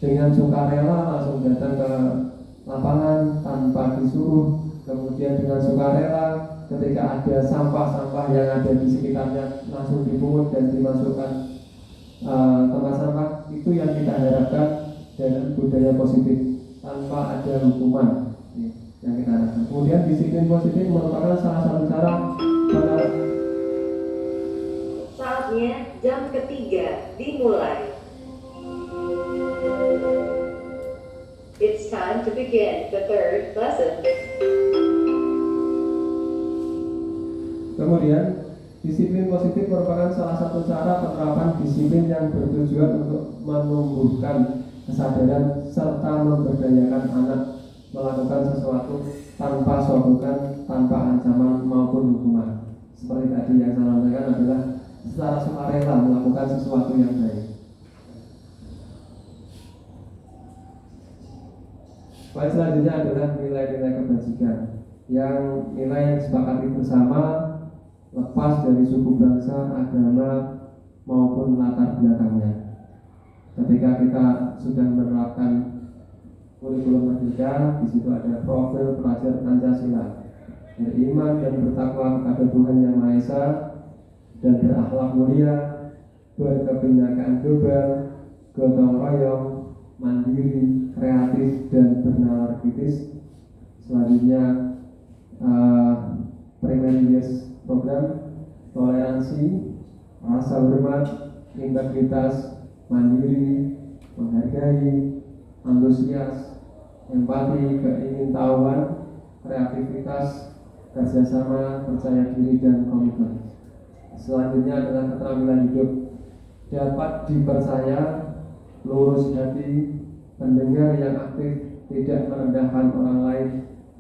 dengan sukarela langsung datang ke lapangan tanpa disuruh, kemudian dengan sukarela ketika ada sampah-sampah yang ada di sekitarnya langsung dipungut dan dimasukkan tempat sampah. Itu yang kita harapkan dalam budaya positif, tanpa ada hukuman yang kita harapkan. Kemudian disiplin positif merupakan salah satu cara Saatnya jam ketiga dimulai. It's time to begin the third lesson. Kemudian disiplin positif merupakan salah satu cara penerapan disiplin yang bertujuan untuk menumbuhkan kesadaran serta memberdayakan anak melakukan sesuatu tanpa sokongan, tanpa ancaman maupun hukuman. Seperti tadi yang saya sampaikan adalah secara sukarela melakukan sesuatu yang baik. Poin selanjutnya adalah nilai-nilai kebajikan, yang nilai yang disepakati bersama lepas dari suku, bangsa, agama maupun latar belakangnya. Ketika kita sudah menerapkan kurikulum merdeka, di situ ada profil pelajar Pancasila, beriman dan bertakwa kepada Tuhan Yang Maha Esa dan berakhlak mulia, berkebinekaan global, gotong royong, mandiri, kreatif dan bernalar kritis. Selanjutnya primarius program, toleransi, rasa hormat, integritas, mandiri, menghargai, antusias, empati, keingintahuan, kreativitas, kerjasama, percaya diri dan komitmen. Selanjutnya adalah keterampilan hidup, dapat dipercaya, lurus hati, pendengar yang aktif, tidak merendahkan orang lain,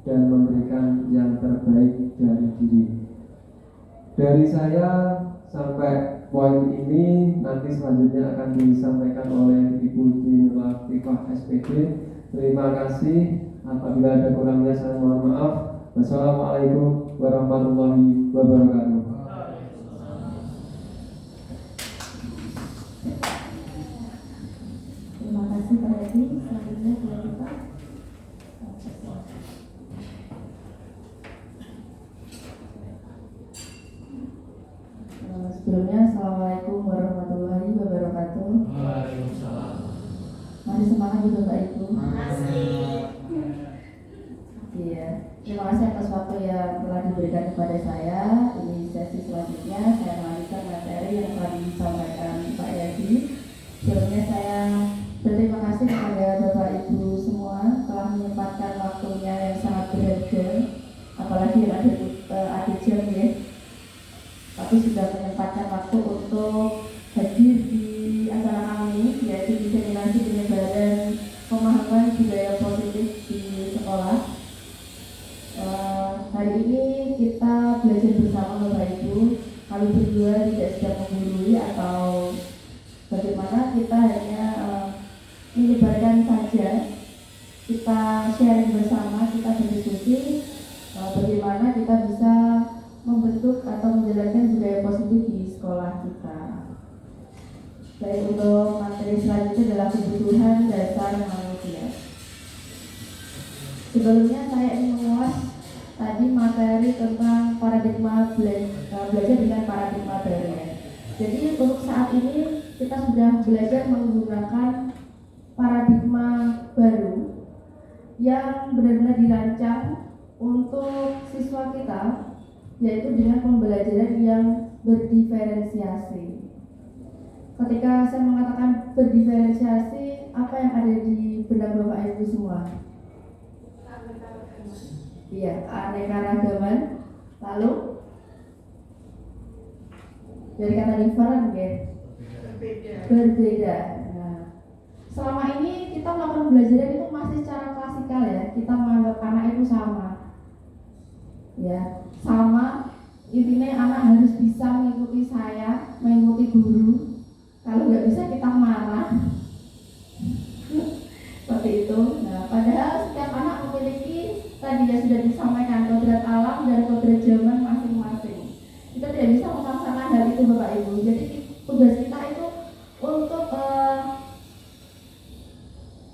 dan memberikan yang terbaik dari diri. Dari saya sampai poin ini nanti selanjutnya akan disampaikan oleh Ibu Dwi Latifah SPD. Terima kasih. Apabila ada kurangnya saya mohon maaf. Wassalamualaikum warahmatullahi wabarakatuh. Terima kasih Pak Edi. Selanjutnya kita sebelumnya Assalamualaikum warahmatullahi wabarakatuh. Waalaikumsalam. Masih semangat juga Pak Ibu? Iya. Terima kasih atas waktu yang telah diberikan kepada saya. Ini sesi selanjutnya saya melanjutkan materi yang telah disampaikan Pak Edi. Sebelumnya saya berterima kasih kepada Bapak Ibu semua telah menyempatkan waktunya yang sangat berharga, apalagi yang ada adik jam ya, tapi sudah menyempatkan waktu untuk hadir di acara kami, yaitu diseminasi penyebaran pemahaman budaya positif di sekolah. Hari ini kita belajar bersama Bapak Ibu. Kami berdua tidak sedang menggurui atau bagaimana, kita hanya menyebarkan saja, kita sharing bersama, kita berdiskusi bagaimana kita bisa membentuk atau menjalankan budaya positif di sekolah kita. Baik, untuk materi selanjutnya adalah kebutuhan dasar manusia. Sebelumnya saya ingin mengulas tadi materi tentang paradigma belajar dengan paradigma baru. Jadi untuk saat ini kita sudah belajar menggunakan paradigma baru yang benar-benar dirancang untuk siswa kita, yaitu dengan pembelajaran yang berdiferensiasi. Ketika saya mengatakan berdiferensiasi, apa yang ada di benak Bapak Ibu semua? Iya, keanekaragaman. Lalu dari kata different ya, berbeda. Nah, selama ini kita melakukan pembelajaran itu masih secara klasikal ya, kita menganggap anak itu sama. Ya, sama. Intinya anak harus bisa mengikuti saya, mengikuti guru. Kalau nggak bisa kita marah. Seperti itu. Nah, padahal setiap anak memiliki, tadi yang sudah disampaikan, kodrat alam dan kodrat zaman masing-masing. Kita tidak bisa memaksakan hal itu Bapak Ibu. Jadi tugas kita itu untuk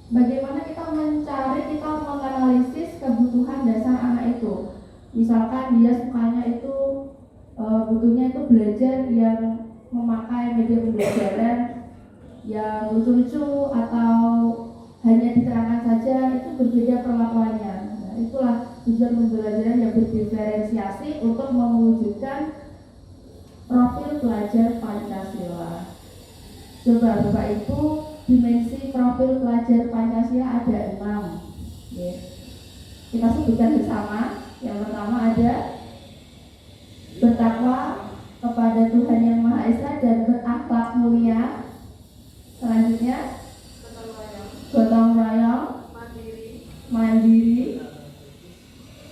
bagaimana kita mencari, kita menganalisis kebutuhan dasar anak itu. Misalkan dia sukanya itu butuhnya itu belajar yang memakai media pembelajaran yang lucu-lucu atau hanya diterangkan saja, itu berbeda perlakuannya. Nah, itulah tujuan pembelajaran yang berdiferensiasi untuk mewujudkan profil pelajar Pancasila. Coba Bapak Ibu, dimensi profil pelajar Pancasila ada 6 ya. Kita sebutkan bersama. Yang pertama ada bertakwa kepada Tuhan Yang Maha Esa dan berakhlak mulia. Selanjutnya gotong royong, mandiri,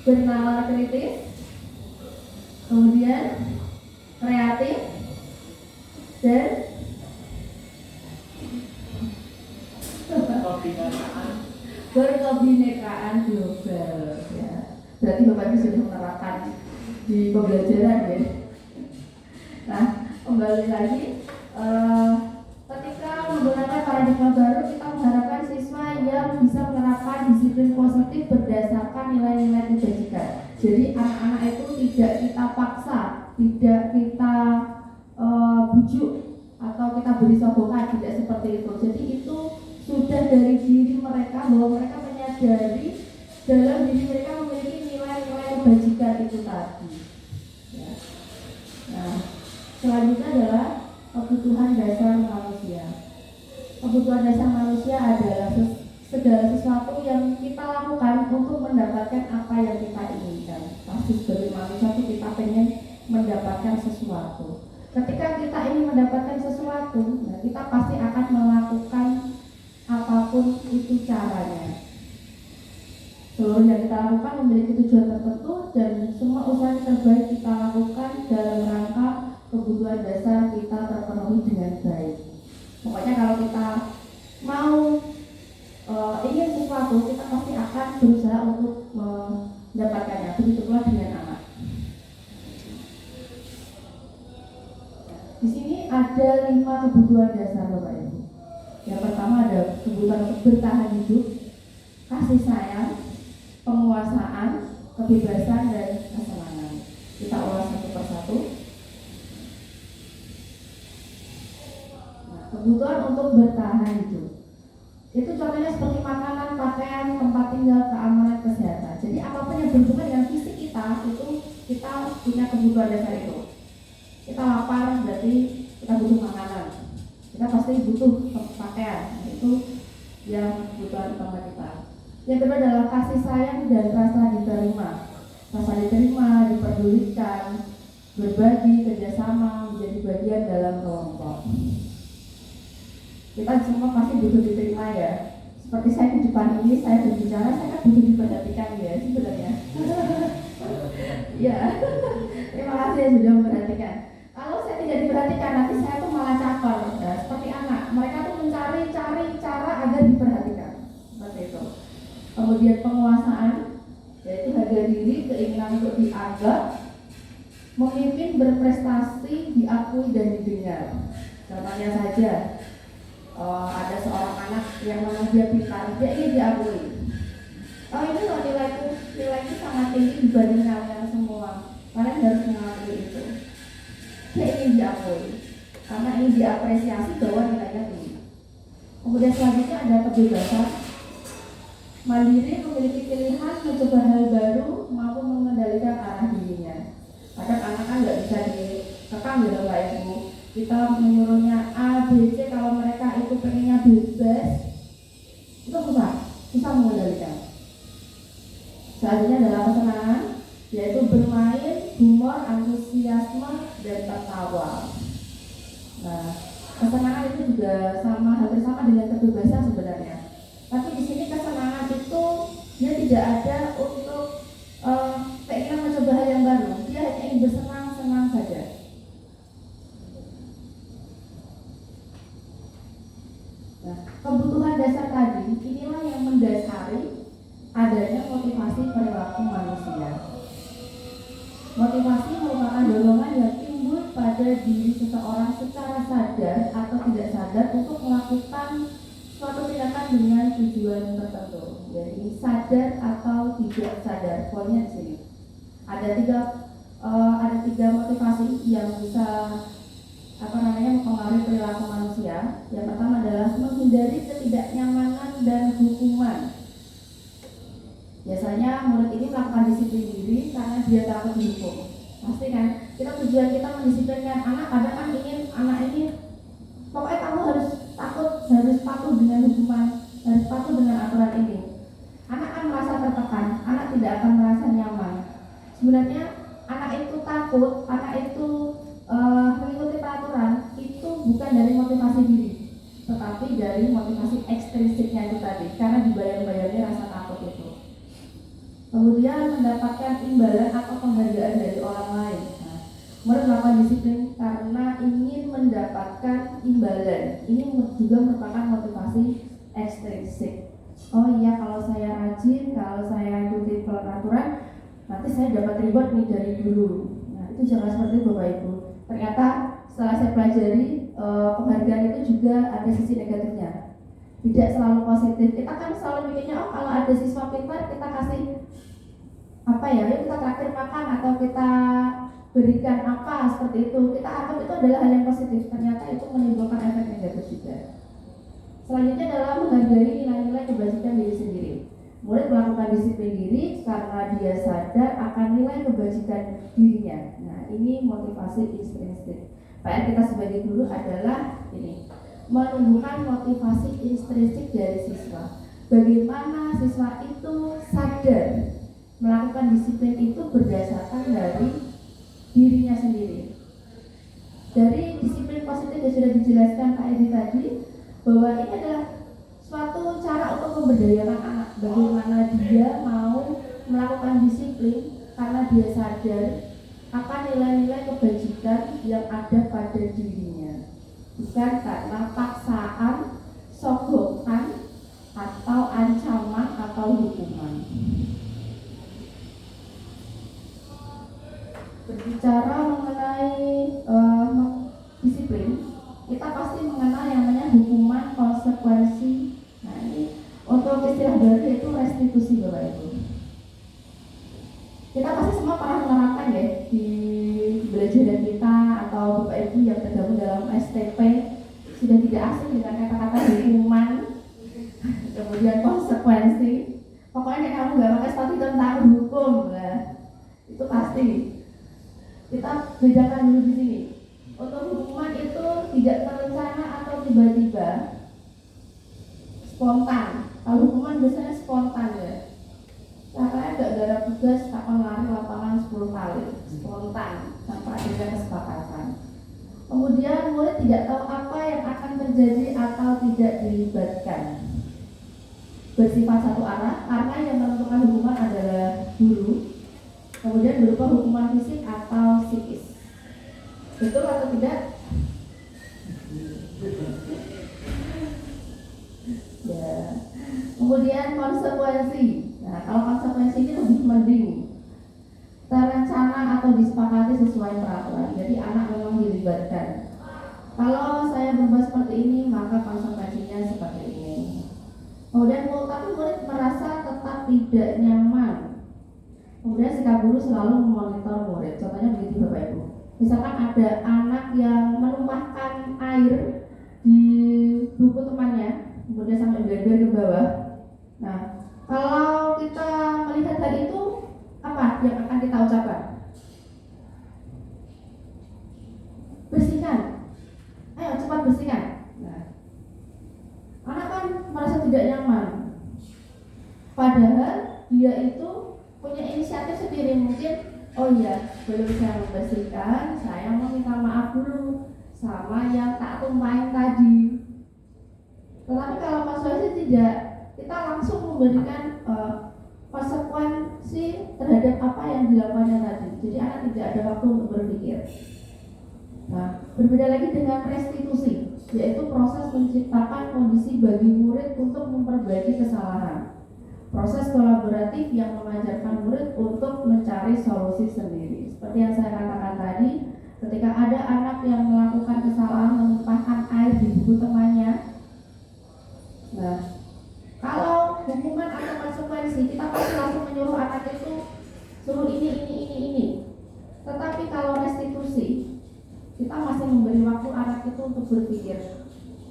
bernalar kritis, kemudian kreatif, dan berkebinekaan global ya. Berarti Bapak Ibu sudah menerapkan di pembelajaran ya. Nah, kembali lagi ketika menggunakan paradigma baru, kita mengharapkan siswa yang bisa menerapkan disiplin positif berdasarkan nilai-nilai kebajikan. Jadi anak-anak itu tidak kita paksa, tidak kita bujuk atau kita beri sogokan, tidak seperti itu. Jadi itu sudah dari diri mereka, bahwa mereka menyadari dalam diri mereka memiliki nilai-nilai kebajikan itu tadi ya. Nah, selanjutnya adalah kebutuhan dasar manusia. Kebutuhan dasar manusia adalah segala sesuatu yang kita lakukan untuk mendapatkan apa yang kita inginkan. Pasti sebagai manusia itu kita pengen mendapatkan sesuatu. Ketika kita ingin mendapatkan sesuatu, nah kita pasti akan melakukan apapun itu caranya. Seluruh yang kita lakukan memiliki tujuan tertentu dan semua usaha yang terbaik kita lakukan dalam rangka kebutuhan dasar kita terpenuhi dengan baik. Pokoknya kalau kita mau ingin sesuatu, kita pasti akan berusaha untuk mendapatkannya. Begitu pula dengan anak. Di sini ada 5 kebutuhan dasar Bapak Ibu. Yang pertama ada kebutuhan untuk bertahan hidup, kasih sayang, penguasaan, kebebasan, dan kesenangan. Kita ulas satu persatu. Nah, kebutuhan untuk bertahan hidup itu contohnya seperti makanan, pakaian, tempat tinggal, keamanan, kesehatan. Jadi apapun yang berhubungan dengan fisik kita, itu kita punya kebutuhan dasar itu. Kita lapar berarti kita butuh makanan, kita pasti butuh pakaian. Nah, itu yang kebutuhan utama kita. Yang kedua adalah kasih sayang dan rasa diterima. Rasa diterima, diperdulikan, berbagi, kerjasama, menjadi bagian dalam kelompok. Kita semua pasti butuh diterima ya. Seperti saya di depan ini, saya berbicara, saya kan butuh diperhatikan ya sebenarnya. Ya, terima kasih yang sudah memperhatikan. Kalau saya tidak diperhatikan, nanti saya tuh malah caper. Ya, seperti anak, mereka tuh mencari cara agar diperhatikan. Seperti itu. Kemudian penguasaan, yaitu harga diri, keinginan untuk dianggap, memimpin, berprestasi, diakui dan didengar. Contohnya saja, ada seorang anak yang memang dia pintar, dia ingin diakui. Oh ini loh nilaiku sangat tinggi dibanding kalian semua. Kalian harus mengakui itu. Dia ingin diakui, karena ingin diapresiasi bahwa nilainya tinggi. Kemudian selanjutnya ada kebebasan. Mandiri, memiliki pilihan, mencoba hal baru, maupun mengendalikan arah dirinya. Kadang anak kan nggak bisa dikekang gitu Pak Ibu. Kita menyuruhnya A, B, C, kalau mereka itu pengennya bebas, itu susah mengendalikan. Selanjutnya adalah kesenangan, yaitu bermain, humor, antusiasme, dan tertawa. Nah, kesenangan itu juga hampir sama dengan kebebasan sebenarnya. Tapi di sini kesenangan itu dia tidak ada untuk keinginan mencoba hal yang baru. Dia hanya ingin bersenang-senang saja. Nah, kebutuhan dasar tadi inilah yang mendasari adanya motivasi perilaku manusia. Motivasi merupakan dorongan yang timbul pada diri seseorang secara sadar atau tidak sadar untuk melakukan suatu tindakan dengan tujuan tertentu. Jadi sadar atau tidak sadar, poinnya di sini. Ada tiga motivasi yang bisa mempengaruhi perilaku manusia. Yang pertama adalah menghindari ketidaknyamanan dan hukuman. Biasanya murid ini melakukan disiplin diri karena dia takut dihukum. Pasti kan, tujuan kita mendisiplinkan anak, kadang kan ingin anak ini pokoknya kamu harus patuh dengan hukuman, harus patuh dengan aturan ini. Anak kan merasa tertekan, anak tidak akan merasa nyaman. Sebenarnya anak itu takut, anak itu mengikuti peraturan itu bukan dari motivasi diri, tetapi dari motivasi ekstrinsiknya itu tadi, karena dibayang-bayangi rasa takut itu. Kemudian mendapatkan imbalan atau penghargaan dari orang lain. Nah, melakukan disiplin karena ingin mendapatkan imbalan. Ini juga merupakan motivasi ekstrinsik. Oh iya, kalau saya rajin, kalau saya ikuti peraturan, nanti saya dapat reward nih dari guru. Nah, itu jangan seperti itu Bapak Ibu. Ternyata setelah saya pelajari, penghargaan itu juga ada sisi negatifnya. Tidak selalu positif. Kita kan selalu mikirnya, oh kalau ada siswa pintar kita kasih kita traktir makan atau kita berikan apa seperti itu. Kita anggap itu adalah hal yang positif. Ternyata itu menimbulkan efek negatif juga. Selanjutnya adalah menghargai nilai-nilai kebajikan diri sendiri. Murid melakukan disiplin diri karena dia sadar akan nilai kebajikan dirinya. Nah, ini motivasi intrinsik. PR kita sebagai guru adalah ini, menumbuhkan motivasi intrinsik dari siswa. Bagaimana siswa itu sadar melakukan disiplin itu berdasarkan dari dirinya sendiri. Dari disiplin positif yang sudah dijelaskan Pak Edi tadi, bahwa ini adalah suatu cara untuk memberdayakan anak. Bagaimana dia mau melakukan disiplin karena dia sadar akan nilai-nilai kebajikan yang ada pada dirinya, bukan karena paksaan, sogokan, atau ancaman atau hukuman. Berbicara mengenai disiplin, kita pasti mengenal yang namanya hukuman, konsekuensi. Nah, ini untuk istilah baru itu restitusi, Bapak Ibu. Kita pasti semua pernah menerapkan ya di belajaran kita, atau Bapak Ibu yang tergabung dalam STP sudah tidak asing dengan kata-kata hukuman, kemudian konsekuensi. Pokoknya kamu nggak pakai sepatu tentang hukum lah, itu pasti. Kita bedakan dulu di sini. Untuk hukuman itu tidak terencana atau tiba-tiba, spontan. Kalau hukuman biasanya spontan ya. Caranya nggak garap tugas, takon lari lapangan 10 kali, spontan tanpa ada kesepakatan. Kemudian murid tidak tahu apa yang akan terjadi atau tidak dilibatkan. Bersifat satu arah karena yang menentukan hukuman adalah guru. Kemudian berupa hukuman fisik atau psikis. Betul atau tidak? Ya. Kemudian konsekuensi. Nah, kalau konsekuensi ini lebih mending terencana atau disepakati sesuai peraturan. Jadi anak memang dilibatkan. Kalau saya berbuat seperti ini, maka konsekuensinya seperti ini. Kemudian tapi murid merasa tetap tidak nyaman. Kemudian sikap guru selalu memonitor murid. Contohnya begitu Bapak Ibu. Misalkan ada anak yang menumpahkan air di buku temannya, kemudian sampai beredar ke bawah. Nah, kalau kita melihat hal itu, apa yang akan kita ucapkan? Bersihkan. Ayo cepat bersihkan. Nah, anak kan merasa tidak nyaman. Padahal dia itu punya inisiatif sendiri, mungkin oh iya belum saya membersihkan, saya mau minta maaf dulu sama yang tak tumpahin tadi. Tetapi kalau konsekuensi tidak, kita langsung memberikan konsekuensi terhadap apa yang dilakukannya tadi. Jadi anak tidak ada waktu untuk berpikir. Nah, berbeda lagi dengan restitusi, yaitu proses menciptakan kondisi bagi murid untuk memperbaiki kesalahan. Proses kolaboratif yang mengajarkan murid untuk mencari solusi sendiri. Seperti yang saya katakan tadi, ketika ada anak yang melakukan kesalahan menumpahkan air di buku temannya, nah, kalau hukuman atau konsekuensi, kita pasti langsung menyuruh anak itu suruh ini. Tetapi kalau restitusi, kita masih memberi waktu anak itu untuk berpikir.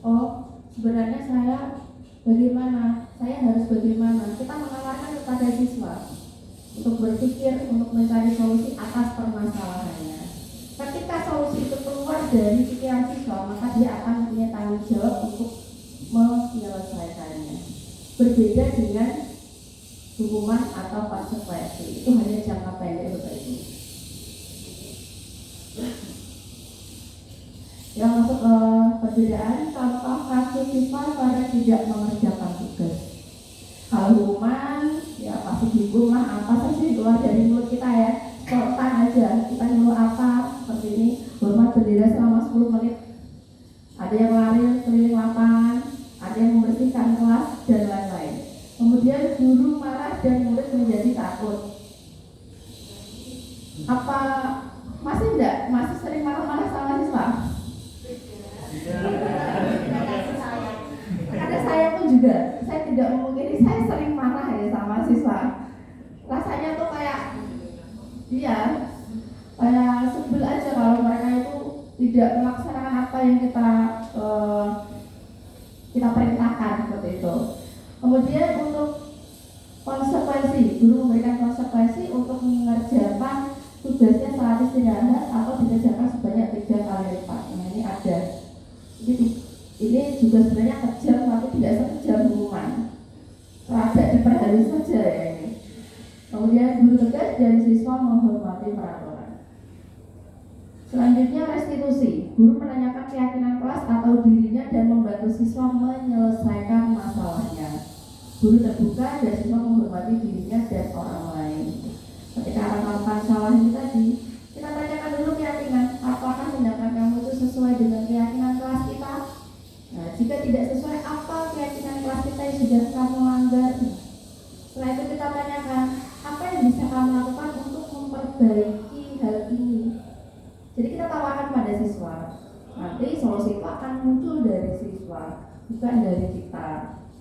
Oh, sebenarnya saya bagaimana? Saya harus bagaimana? Kita menawarkan kepada siswa untuk berpikir, untuk mencari solusi atas permasalahannya. Ketika solusi itu keluar dari pikiran siswa, maka dia akan punya tanggung jawab untuk menyelesaikannya. Berbeda dengan hukuman atau konsekuensi, itu hanya jangka pendek Bapak Ibu. Yang masuk ke perbedaan, contoh kasus siswa karena tidak mengerjakan tugas. Kalau hukuman, ya pasti dihukum lah, apa saja keluar dari mulut kita ya, spontan aja. Kita nyuruh apa, seperti ini, hormat bendera selama 10 menit. Ada yang lari keliling lapangan, ada yang membersihkan kelas, dan lain-lain. Kemudian guru marah dan murid menjadi takut. Apa masih enggak? Masih sering marah-marah sama siswa? Ada saya pun juga, saya tidak memungkiri, saya sering marah ya sama siswa. Rasanya tuh kayak kayak sebel aja kalau mereka itu tidak melaksanakan apa yang kita perintahkan seperti itu. Kemudian untuk konsekuensi, guru memberikan konsekuensi untuk mengerjakan tugasnya saat istirahat atau dikerjakan sebanyak 3 kali lipat. Nah, ini ada. Ini juga sebenarnya kejam, tapi tidak sekejam hukuman. Agak diperhalus saja ya ini. Kemudian guru tegas dan siswa menghormati peraturan. Selanjutnya restitusi. kelas atau dirinya dan membantu siswa menyelesaikan masalahnya. Guru terbuka dan siswa menghormati dirinya dan orang lain. Ketika anak melakukan salah ini tadi, kita tanyakan dulu keyakinan, apakah tindakan kamu itu sesuai dengan keyakinan kelas kita? Nah, jika tidak sesuai, apa keyakinan kelas kita yang sudah kamu langgar? Setelah itu kita tanyakan, apa yang bisa kamu lakukan untuk memperbaiki hal ini? Jadi kita tawarkan pada siswa. Nanti solusi itu akan muncul dari siswa, bukan dari kita.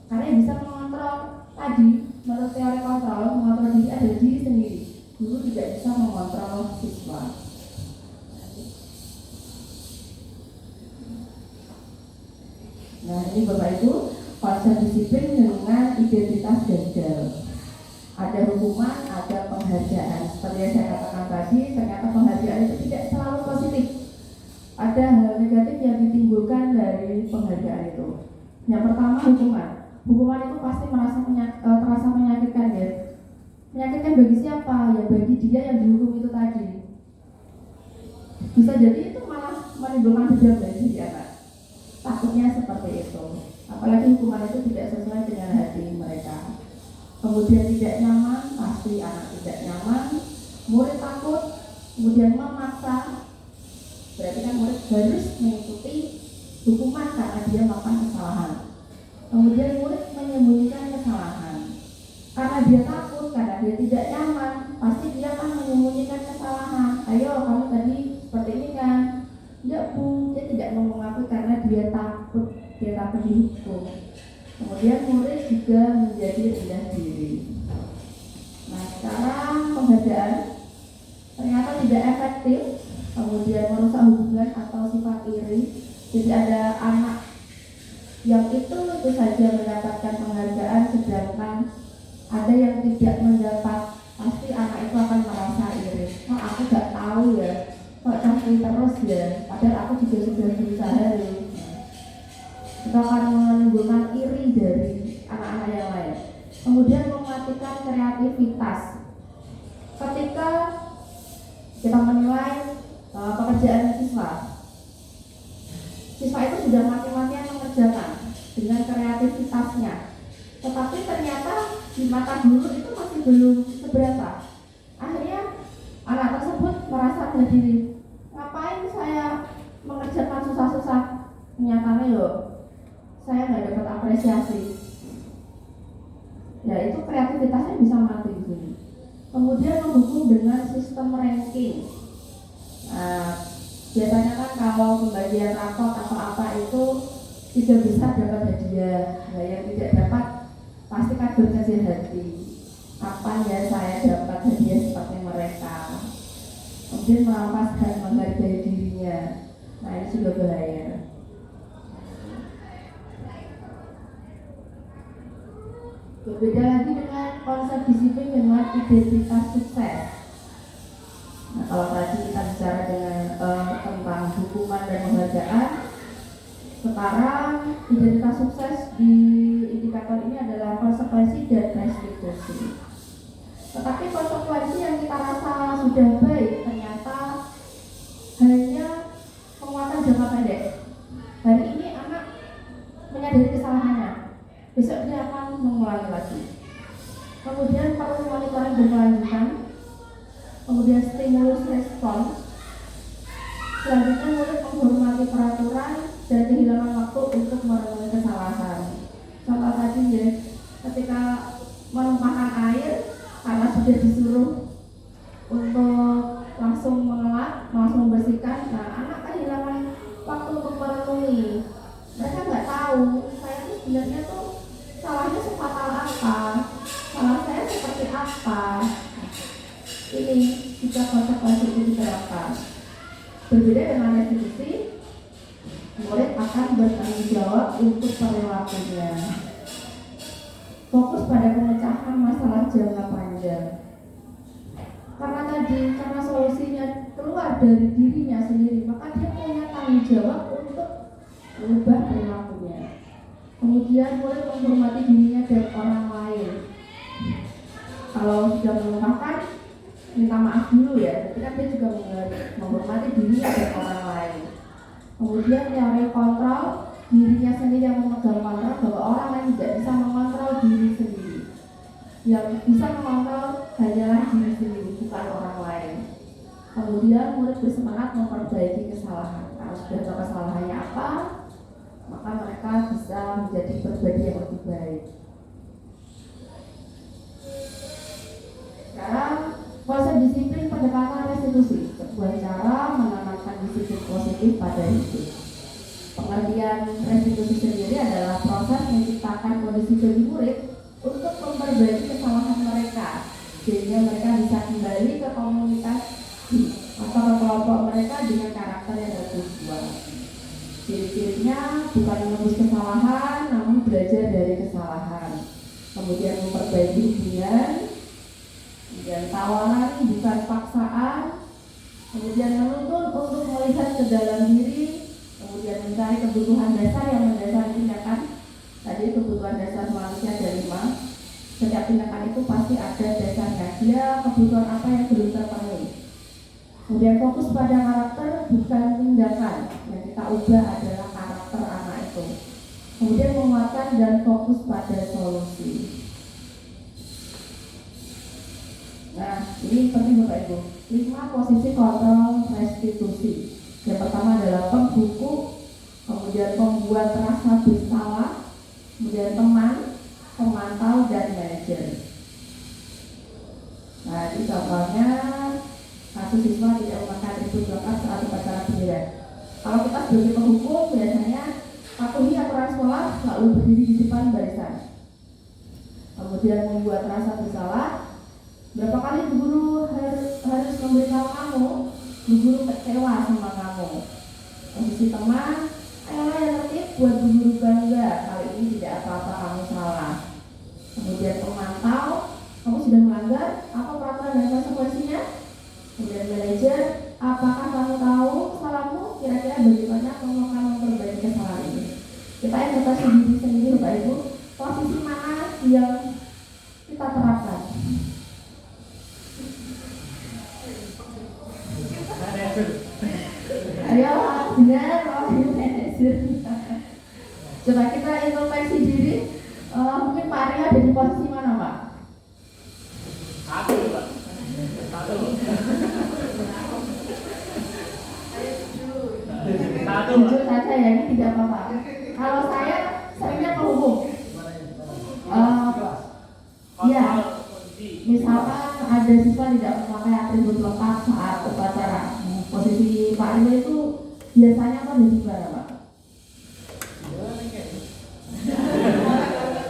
Karena yang bisa mengontrol tadi, menurut teori kontrol, mengontrol diri adalah diri sendiri. Guru tidak bisa mengontrol siswa. Nah, ini Bapak Ibu, konsep disiplin dengan identitas gagal. Ada hukuman, ada penghargaan. Seperti yang saya katakan tadi, ternyata penghargaan itu tidak selalu positif. Ada hal negatif yang ditimbulkan dari penghargaan itu. Yang pertama, hukuman. Hukuman itu pasti terasa menyakitkan ya. Menyakitkan bagi siapa? Ya bagi dia yang dihukum itu tadi. Bisa jadi itu malah menimbulkan dendam bagi diri anak. Takutnya seperti itu. Apalagi hukuman itu tidak sesuai dengan hati mereka. Kemudian tidak nyaman, pasti anak tidak nyaman. Murid takut, kemudian memaksa. Berarti kan murid harus mengikuti hukuman karena dia melakukan kesalahan. Kemudian murid menyembunyikan kesalahan. Karena dia takut, karena dia tidak nyaman, pasti dia akan menyembunyikan kesalahan. Ayo, kamu tadi seperti ini kan? Enggak Bu, dia tidak mau mengakui karena dia takut dihukum. Kemudian murid juga menjadi rendah diri. Nah, sekarang penghargaan ternyata tidak efektif, kemudian merusak hubungan atau sifat iri. Jadi ada anak yang itu saja mendapatkan penghargaan, sedangkan ada yang tidak mendapat. Pasti anak itu akan merasa iri. Oh, aku gak tahu ya, kok cari terus ya, padahal aku juga sudah berusaha ya. Itu akan menimbulkan iri dari anak-anak yang lain. Kemudian mematikan kreativitas. Ketika kita menilai pekerjaan siswa itu sudah mati-matian mengerjakan dengan kreativitasnya, tetapi ternyata di mata guru itu masih belum seberapa. Akhirnya anak tersebut merasa berdiri, ngapain saya mengerjakan susah-susah, nyatanya loh saya nggak dapat apresiasi. Ya itu kreativitasnya bisa mati di sini. Kemudian mendukung dengan sistem ranking. Nah, biasanya kan kalau pembagian rapot atau apa itu tidak bisa dapat hadiah. Nah, yang tidak dapat pasti kader kecil hati. Kapan ya saya dapat hadiah seperti mereka? Kemudian merampas dan menghargai dirinya. Nah, ini juga bahaya. Berbeda lagi dengan konsep disiplin dengan identitas sukses. Nah, kalau tadi kita bicara dengan tentang hukuman dan penghargaan, sekarang identitas sukses di indikator ini adalah konsekuensi dan restitusi. Tetapi konsekuensi yang kita rasa sudah baik ternyata hanya penguatan jangka pendek. Hari ini anak menyadari kesalahannya, besok dia akan mengulangi lagi. Kemudian perlu monitoring berkelanjutan. Kemudian stimulus respons. Selanjutnya murid menghormati peraturan dan kehilangan waktu untuk merenungi kesalahan. Contoh tadi ya, ketika menumpahkan air karena sudah disuruh untuk langsung mengelak, langsung membersihkan. Nah, anak kehilangan waktu untuk merenungi. Mereka nggak tahu saya tuh sebenarnya tuh salahnya sefatal apa, salah saya seperti apa. Ini jika konsekuensi itu diterapkan. Berbeda dengan restitusi, murid akan bertanggung jawab untuk perilakunya. Fokus pada pemecahan masalah jangka panjang. Karena solusinya keluar dari dirinya sendiri, maka dia punya tanggung jawab untuk mengubah perilakunya. Kemudian murid menghormati dirinya dan orang lain. Kalau sudah melupakan, minta maaf dulu ya. Jadi kan dia juga menghormati dirinya dan orang lain. Kemudian teori kontrol, dirinya sendiri yang memegang kontrol, bahwa orang lain tidak bisa mengontrol diri sendiri. Yang bisa mengontrol hanyalah diri sendiri, bukan orang lain. Kemudian murid bersemangat memperbaiki kesalahan. Kalau sudah tahu kesalahannya apa, maka mereka bisa menjadi pribadi yang lebih baik. Sekarang konsep disiplin pendekatan restitusi, sebuah cara menanamkan disiplin positif pada hidup. Pengertian restitusi sendiri adalah proses menciptakan kondisi bagi murid untuk memperbaiki kesalahan mereka, sehingga mereka bisa kembali ke komunitas atau ke kelompok mereka dengan karakter yang lebih kuat. Ciri-cirinya bukan menebus kesalahan, namun belajar dari kesalahan. Kemudian memperbaiki hubungan, kemudian tawaran bukan paksaan, kemudian menuntun untuk melihat ke dalam diri, kemudian mencari kebutuhan dasar yang mendasari tindakan. Tadi kebutuhan dasar manusia ada 5. Setiap tindakan itu pasti ada dasarnya, dia kebutuhan apa yang belum terpenuhi. Kemudian fokus pada karakter bukan tindakan, yang kita ubah adalah karakter anak itu. Kemudian menguatkan dan fokus pada solusi. Nah, ini penting Bapak Ibu. 5 posisi kontrol restitusi. Yang pertama adalah penghukum, kemudian pembuat rasa bersalah, kemudian teman, pemantau, dan manajer. Nah, ini contohnya kasus siswa tidak memakai atribut lengkap saat upacara pemilihan. Kalau kita sebagai penghukum biasanya patuhi aturan sekolah, lalu berdiri di depan barisan. Kemudian membuat rasa bersalah. Berapa kali Bu Guru harus memberitahu kamu, Bu Guru kecewa sama kamu. Posisi teman, ayolah yang tertib buat Bu Guru bangga, kali ini tidak apa-apa kamu salah. Kemudian pemantau, kamu sudah melanggar, apa peraturan dan konsekuensinya? Kemudian manajer, apakah kamu tahu salahmu? Kira-kira bagaimana kamu akan memperbaiki kesalahan ini? Kita yang kita sendiri Bapak Ibu, posisi mana yang kita terapkan? Ayo, benar, manajer. Coba kita introspeksi diri. Mungkin Pak Arya ada di posisi mana, Pak? Satu, Pak. Satu. Jujur saja ya, ini tidak apa-apa. Kalau saya seringnya penghukum. Ya, misalkan ada siswa tidak memakai atribut lengkap saat upacara. Posisi Pak Arya itu biasanya apa di mana, Pak?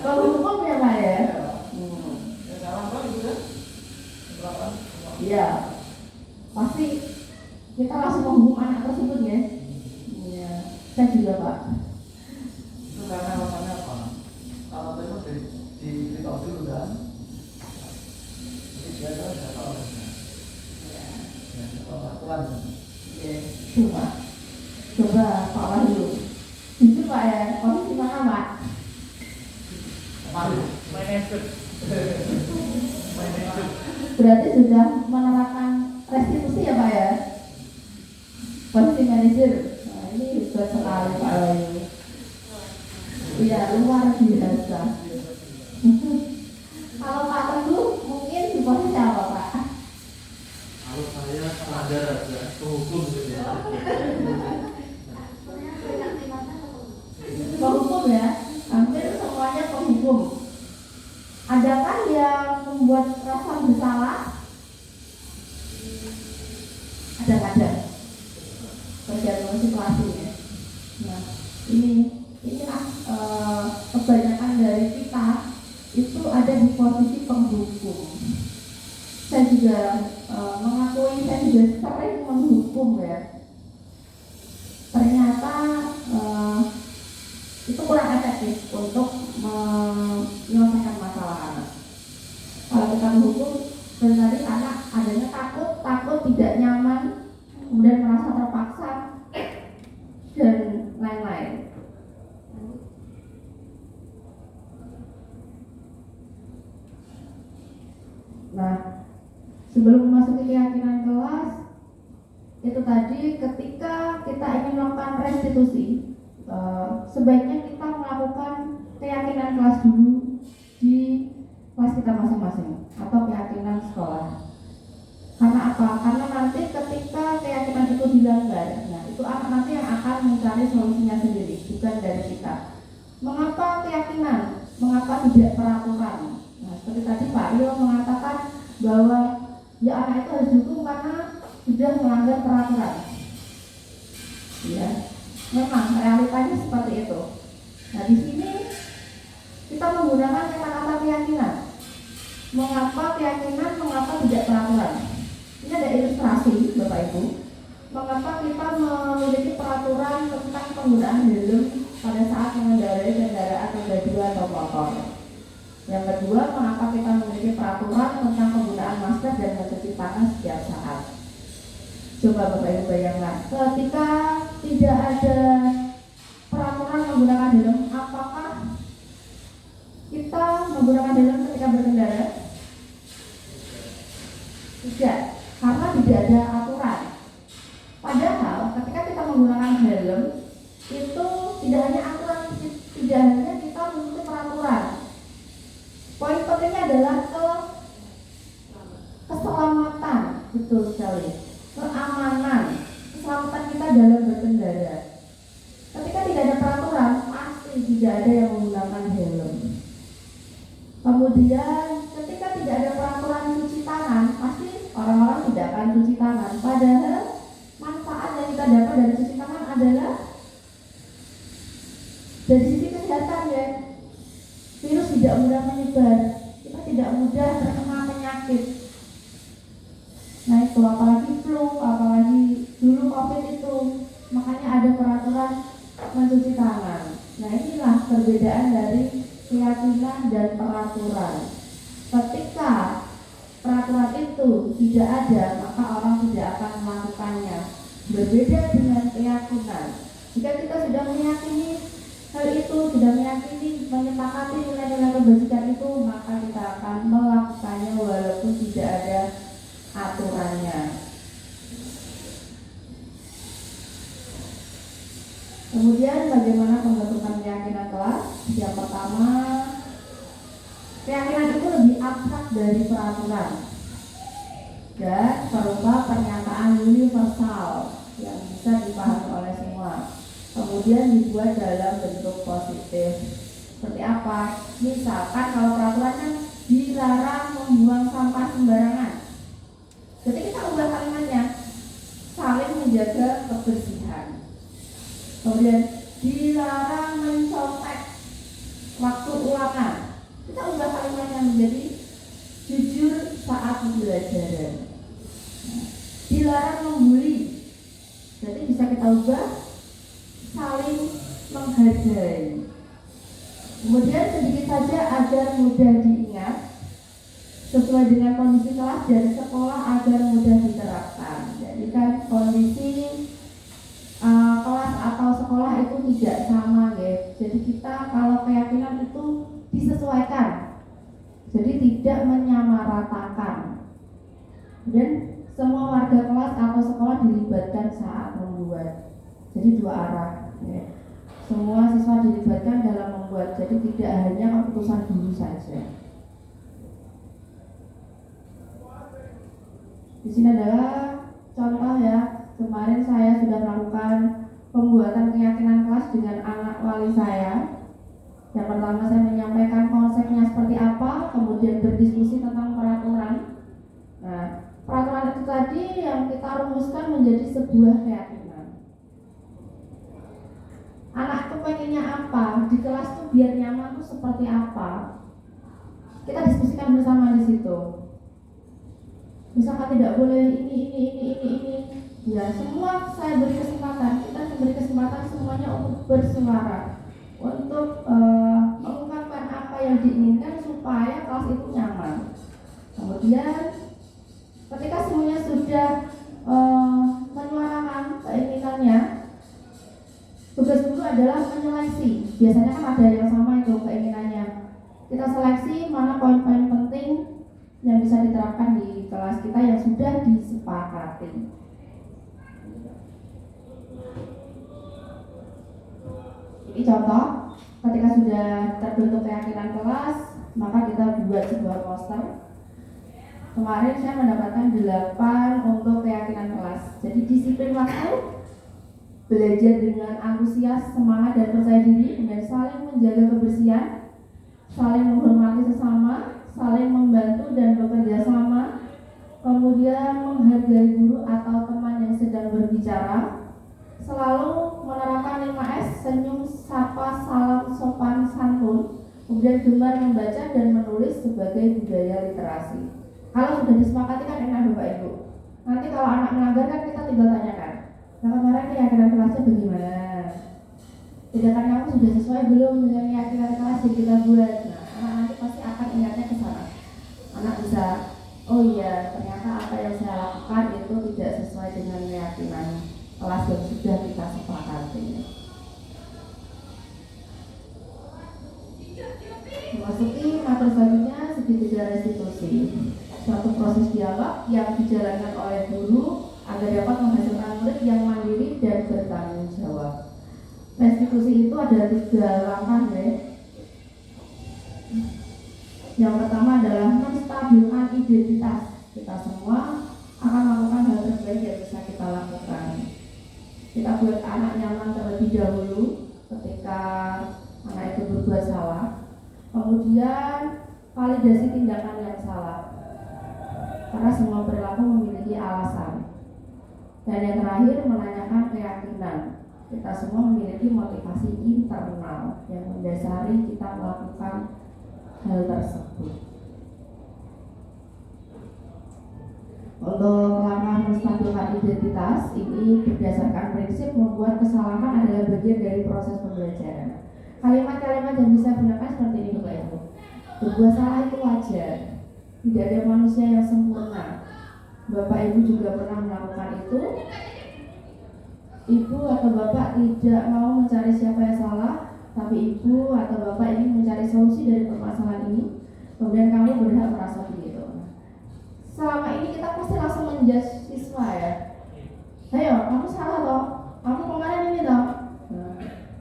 Penghukum ya Pak ya? Iya, pasti kita langsung menghukum anak tersebut ya. Iya, saya juga Pak. Itu karena alasannya apa? Kalau itu diberitahu dulu kan? Jadi dia sudah tahu harusnya. Ya, kalau aturan. Coba Pak Wahyu. Jujur Pak ya, posisi mana Pak? Manajer. Berarti sudah menerapkan restitusi ya Pak ya? Posisi manajer. Nah, ini hebat sekali Pak Wahyu. Iya, luar biasa. Kalau Pak Teguh mungkin di posisi apa Pak? Kalau saya pelanggar aja, penghukum gitu ya. Penghukum ya, hampir semuanya penghukum. Adakah yang membuat rasa bersalah? Ada tergantung situasinya. Nah, inilah kebanyakan dari kita itu ada di posisi penghukum. Saya juga mengakui saya juga sering menghukum ya. Ternyata itu kurang efektif untuk menyelesaikan masalah anak. Kalau kita menghukum, dan tadi anak adanya takut tidak nyaman, kemudian merasa terpaksa dan lain-lain. Nah, sebelum memasuki keyakinan kelas, itu tadi ketika kita ingin melakukan restitusi, sebaiknya kita melakukan keyakinan kelas dulu di kelas kita masing-masing atau keyakinan sekolah. Karena apa? Karena nanti ketika keyakinan itu dilanggar, nah itu akan nanti yang akan mencari solusinya sendiri, bukan dari kita. Mengapa keyakinan? Mengapa tidak peraturan? Nah, seperti tadi Pak Rio mengatakan bahwa ya anak itu harus dihukum karena sudah melanggar peraturan. Ya, memang realitanya seperti itu. Nah, di sini kita menggunakan kata-kata keyakinan. Mengapa keyakinan? Mengapa tidak peraturan? Ini ada ilustrasi, Bapak Ibu. Mengapa kita memiliki peraturan tentang penggunaan helm pada saat mengendarai kendaraan roda 2 atau motor? Yang kedua, mengapa kita memiliki peraturan tentang penggunaan masker dan mencuci tangan setiap saat? Coba Bapak Ibu bayangkan, ketika tidak ada peraturan menggunakan helm, apakah kita menggunakan helm ketika berkendara? Tidak, karena tidak ada aturan. Padahal ketika kita menggunakan helm itu tidak hanya aturan, tidak hanya kita mengikuti peraturan. Poin pentingnya adalah keselamatan, betul sekali, keamanan, keselamatan kita dalam berkendara. Ketika tidak ada peraturan, pasti tidak ada yang menggunakan helm. Kemudian ketika tidak ada peraturan cuci tangan, pasti orang-orang tidak akan cuci tangan. Padahal manfaat yang kita dapat dari cuci tangan adalah dari sisi kesehatan ya. Virus tidak mudah menyebar, kita tidak mudah terkena penyakit. Nah itu apalagi flu, apalagi dulu COVID itu, makanya ada peraturan mencuci tangan. Nah inilah perbedaan dari keyakinan dan peraturan. Ketika peraturan itu tidak ada, maka orang tidak akan melakukannya. Berbeda dengan keyakinan. Jika kita sudah meyakini hal itu, sudah meyakini, menyepakati nilai-nilai kebajikan itu, maka kita akan melakukannya walaupun tidak ada aturannya. Kemudian bagaimana pembentukan keyakinan kelas? Yang pertama, keyakinan itu lebih abstrak dari peraturan dan berupa pernyataan universal yang bisa dipahami oleh semua. Kemudian dibuat dalam bentuk positif. Seperti apa? Misalkan kalau peraturannya dilarang membuang sampah sembarangan. Jadi kita ubah kalimatnya, saling menjaga kebersihan. Kemudian dilarang mencontek waktu ulangan. Kita ubah kalimatnya menjadi jujur saat pembelajaran. Dilarang membuli. Jadi bisa kita ubah saling menghargai. Kemudian sedikit saja agar mudah diingat, sesuai dengan kondisi kelas dan sekolah agar mudah diterapkan. Jadi kan kondisi kelas atau sekolah itu tidak sama ya. Jadi kita kalau keyakinan itu disesuaikan, jadi tidak menyamaratakan. Dan semua warga kelas atau sekolah dilibatkan saat membuat. Jadi dua arah ya. Semua siswa dilibatkan dalam membuat, jadi tidak hanya keputusan guru saja. Di sini adalah contoh ya. Kemarin saya sudah melakukan pembuatan keyakinan kelas dengan anak wali saya. Yang pertama saya menyampaikan konsepnya seperti apa, kemudian berdiskusi tentang peraturan. Nah, peraturan itu tadi yang kita rumuskan menjadi sebuah keyakinan. Anak itu pengennya apa? Di kelas tuh biar nyaman tuh seperti apa? Kita diskusikan bersama di situ. Misalkan tidak boleh ini. Ya, semua saya beri kesempatan. Kita memberi kesempatan semuanya untuk bersuara, untuk mengungkapkan apa yang diinginkan supaya kelas itu nyaman. Kemudian ketika semuanya sudah menyuarakan keinginannya, tugas guru adalah menyeleksi. Biasanya kan ada yang sama itu keinginannya. Kita seleksi mana poin-poin penting yang bisa diterapkan di kelas kita yang sudah disepakati. Ini contoh, ketika sudah terbentuk keyakinan kelas, maka kita buat sebuah poster. Kemarin saya mendapatkan 8 untuk keyakinan kelas. Jadi disiplin waktu, belajar dengan antusias, semangat dan percaya diri, kemudian saling menjaga kebersihan, saling menghormati sesama, saling membantu dan bekerja sama, kemudian menghargai guru atau teman yang sedang berbicara, selalu menerapkan 5S, senyum, sapa, salam, sopan, santun, kemudian gemar membaca dan menulis sebagai budaya literasi. Kalau sudah disepakati kan enak Bapak Ibu. Nanti kalau anak melanggar kan kita tinggal tanyakan, nah kemarin keyakinan kelasnya bagaimana? Tindakan kamu sudah sesuai belum dengan keyakinan kelas yang kita buat? Nah, anak nanti pasti akan ingatnya ke sana. Anak bisa, oh iya ternyata apa yang saya lakukan itu tidak sesuai dengan keyakinan kelas yang sudah kita sepakati. Memasuki materi selanjutnya segitiga restitusi. Suatu proses dialog yang dijalankan oleh guru agar dapat menghasilkan murid yang mandiri dan bertanggung jawab. Restitusi itu ada 3 langkah ya. Yang pertama adalah menstabilkan identitas. Kita semua akan melakukan hal terbaik yang bisa kita lakukan. Kita buat anak nyaman terlebih dahulu ketika anak itu berbuat salah. Kemudian validasi tindakan yang salah. Karena semua perilaku memiliki alasan. Dan yang terakhir menanyakan keyakinan. Kita semua memiliki motivasi internal yang mendasari kita melakukan hal tersebut. Untuk langkah menstabilkan identitas ini berdasarkan prinsip membuat kesalahan adalah bagian dari proses pembelajaran. Kalimat-kalimat yang bisa gunakan seperti ini Bapak Ibu. Berbuat salah itu wajar. Tidak ada manusia yang sempurna. Bapak Ibu juga pernah melakukan itu. Ibu atau bapak tidak mau mencari siapa yang salah, tapi ibu atau bapak ingin mencari solusi dari permasalahan ini. Kemudian kamu berhak merasa begitu. Selama ini kita pasti langsung menjudge siswa ya. Ayo, kamu salah toh. Kamu kemarin ini toh.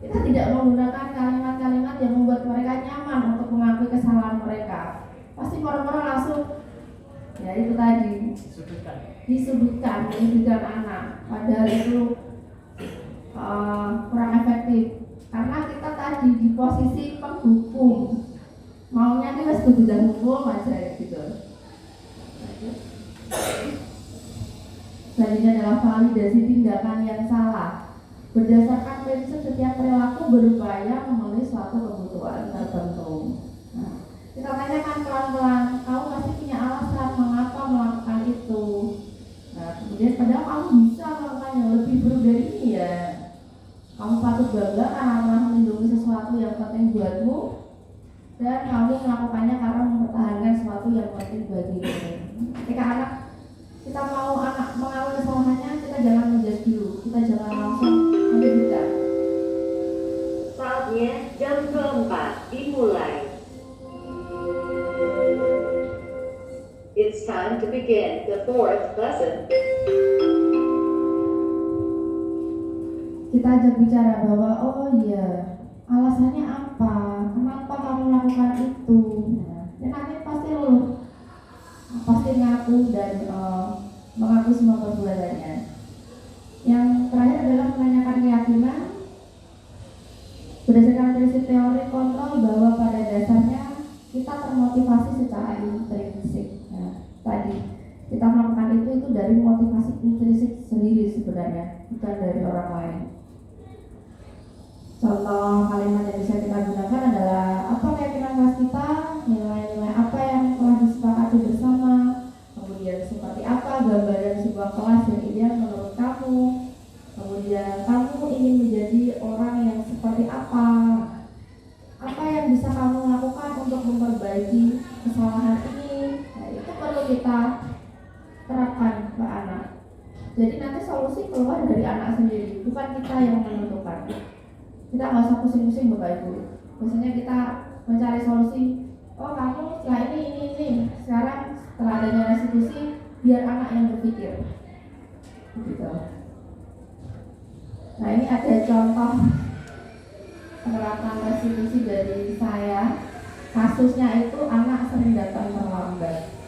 Kita tidak menggunakan kalimat-kalimat yang membuat mereka nyaman untuk mengakui kesalahan mereka. Pasti orang-orang langsung ya itu tadi disudutkan anak, padahal itu kurang efektif karena kita tadi di posisi penghukum, maunya kita setuju hukum aja gitu. Selanjutnya adalah validasi tindakan yang salah. Berdasarkan prinsip setiap perilaku berupaya memenuhi suatu kebutuhan tertentu. Nah, kita tanyakan pelan-pelan, kamu pasti punya alasan mengapa melakukan itu. Nah, kemudian padahal kamu bisa melakukan yang lebih buruk dari ini ya. Kamu patut bangga karena telah melindungi sesuatu yang penting buatmu, dan kamu melakukannya karena mempertahankan sesuatu yang penting bagimu. Ketika kita mau anak mengakui kesalahannya, kita jangan menjudge dulu, kita jangan langsung menyudutkan. Saatnya jam keempat dimulai. It's time to begin the 4th lesson. Kita ajak bicara bahwa oh iya alasannya apa, kenapa kamu melakukan itu. Dan nanti pasti luluh, pasti ngaku dan mengaku semua perbuatannya. Yang terakhir adalah menanyakan keyakinan. Berdasarkan prinsip teori kontrol bahwa pada dasarnya kita termotivasi secara intrinsik. Nah, tadi kita melakukan itu dari motivasi intrinsik sendiri sebenarnya, bukan dari orang lain. Contoh kalimat yang bisa kita gunakan adalah apa keyakinan kelas kita, nilai-nilai apa yang telah disepakati bersama, kemudian seperti apa gambaran sebuah kelas yang ideal menurut kamu, kemudian kamu ingin menjadi orang yang seperti apa yang bisa kamu lakukan untuk memperbaiki kesalahan ini. Nah, itu perlu kita terapkan ke anak. Jadi nanti solusi keluar dari anak sendiri, bukan kita yang menentukan. Kita nggak usah pusing-pusing Bapak Ibu. Biasanya kita mencari solusi. Oh kamu setelah ini. Sekarang setelah adanya restitusi, biar anak yang berpikir. Gitu. Nah ini ada contoh menerapkan restitusi dari saya, kasusnya itu anak sering datang terlambat.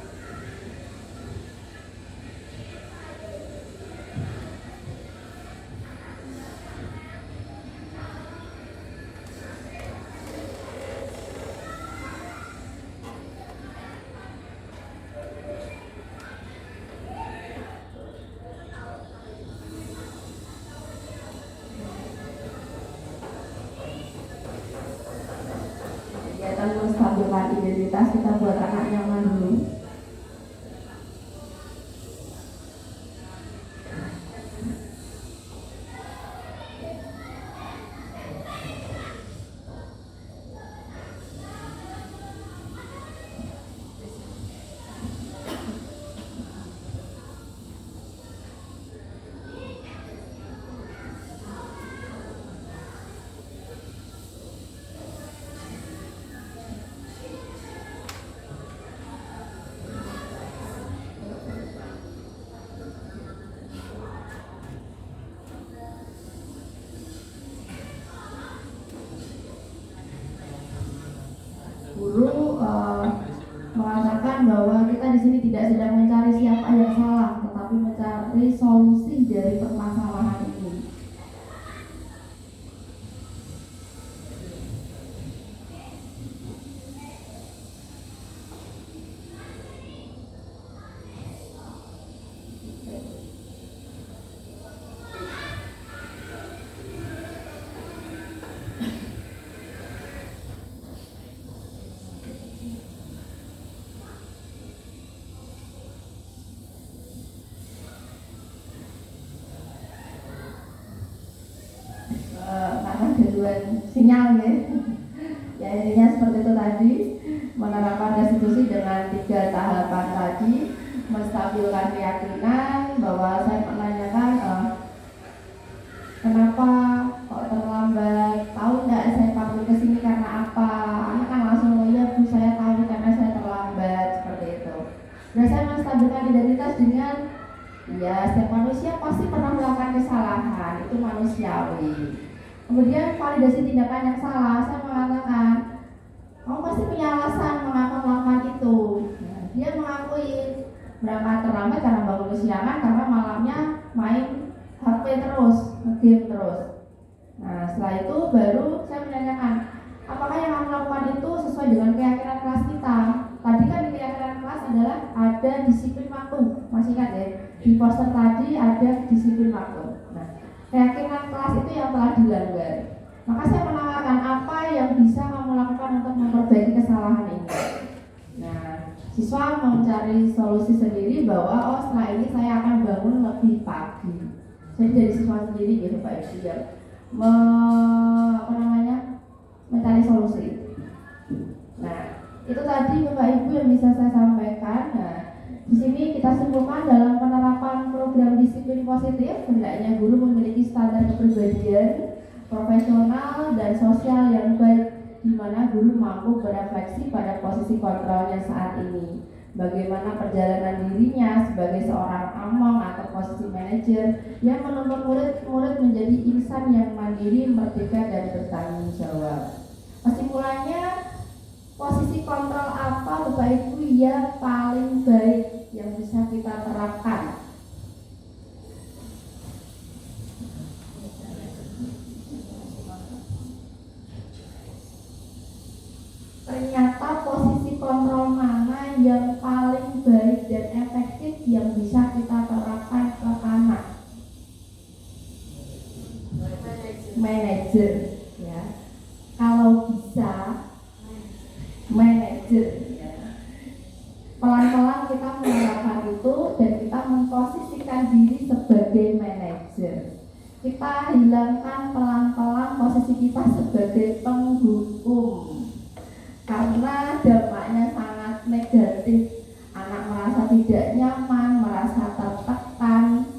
Kegiatan menstabilkan identitas kita buat anak nyaman dulu. Guru mengatakan bahwa kita di sini tidak sedang mencari siapa yang salah, tetapi mencari solusi dari permasalahan ini. Karena gangguan sinyal ya. Ya intinya seperti itu tadi, menerapkan restitusi dengan 3 tahapan tadi, menstabilkan keyakinan bahwa saya menanyakan kenapa kok terlambat, tahu nggak saya panggil ke sini karena apa, anak kan langsung oh iya Bu saya tahu karena saya terlambat, seperti itu. Dan saya menstabilkan identitas dengan ya setiap manusia pasti pernah melakukan kesalahan, itu manusiawi. Kemudian validasi tindakan yang salah, saya mengatakan kamu pasti punya alasan mengapa melakukan itu. Nah, dia mengakui berangkat terlambat karena bangun kesiangan karena malamnya main HP terus, game terus. Nah setelah itu baru saya menanyakan apakah yang kamu lakukan itu sesuai dengan keyakinan kelas kita. Tadi kan di keyakinan kelas adalah ada disiplin waktu, masih ingat ya? Di poster tadi ada disiplin waktu. Nah keyakinan kelas itu yang telah dilanggar. Maka saya menawarkan apa yang bisa kamu lakukan untuk memperbaiki kesalahan ini. Nah, siswa mencari solusi sendiri bahwa oh setelah ini saya akan bangun lebih pagi. Jadi dari siswa sendiri gitu Pak Ibu ya, mencari solusi. Nah, itu tadi Bapak Ibu yang bisa saya sampaikan. Nah, di sini kita simpulkan dalam penerapan program disiplin positif, hendaknya guru memiliki standar kepribadian, profesional dan sosial yang baik, di mana guru mampu berefleksi pada posisi kontrolnya saat ini. Bagaimana perjalanan dirinya sebagai seorang among atau posisi manajer yang menuntut murid-murid menjadi insan yang mandiri, merdeka dan bertanggung jawab. Kesimpulannya, posisi kontrol apa Bapak Ibu yang paling baik yang bisa kita terapkan? Ternyata posisi kontrol mana yang paling baik dan efektif yang bisa kita terapkan ke anak? Manajer, ya. Kalau bisa manajer, ya. Pelan-pelan kita menerapkan itu dan kita memposisikan diri sebagai manajer. Kita hilangkan pelan-pelan posisi kita sebagai penghukum. Karena dampaknya sangat negatif, anak merasa tidak nyaman, merasa tertekan,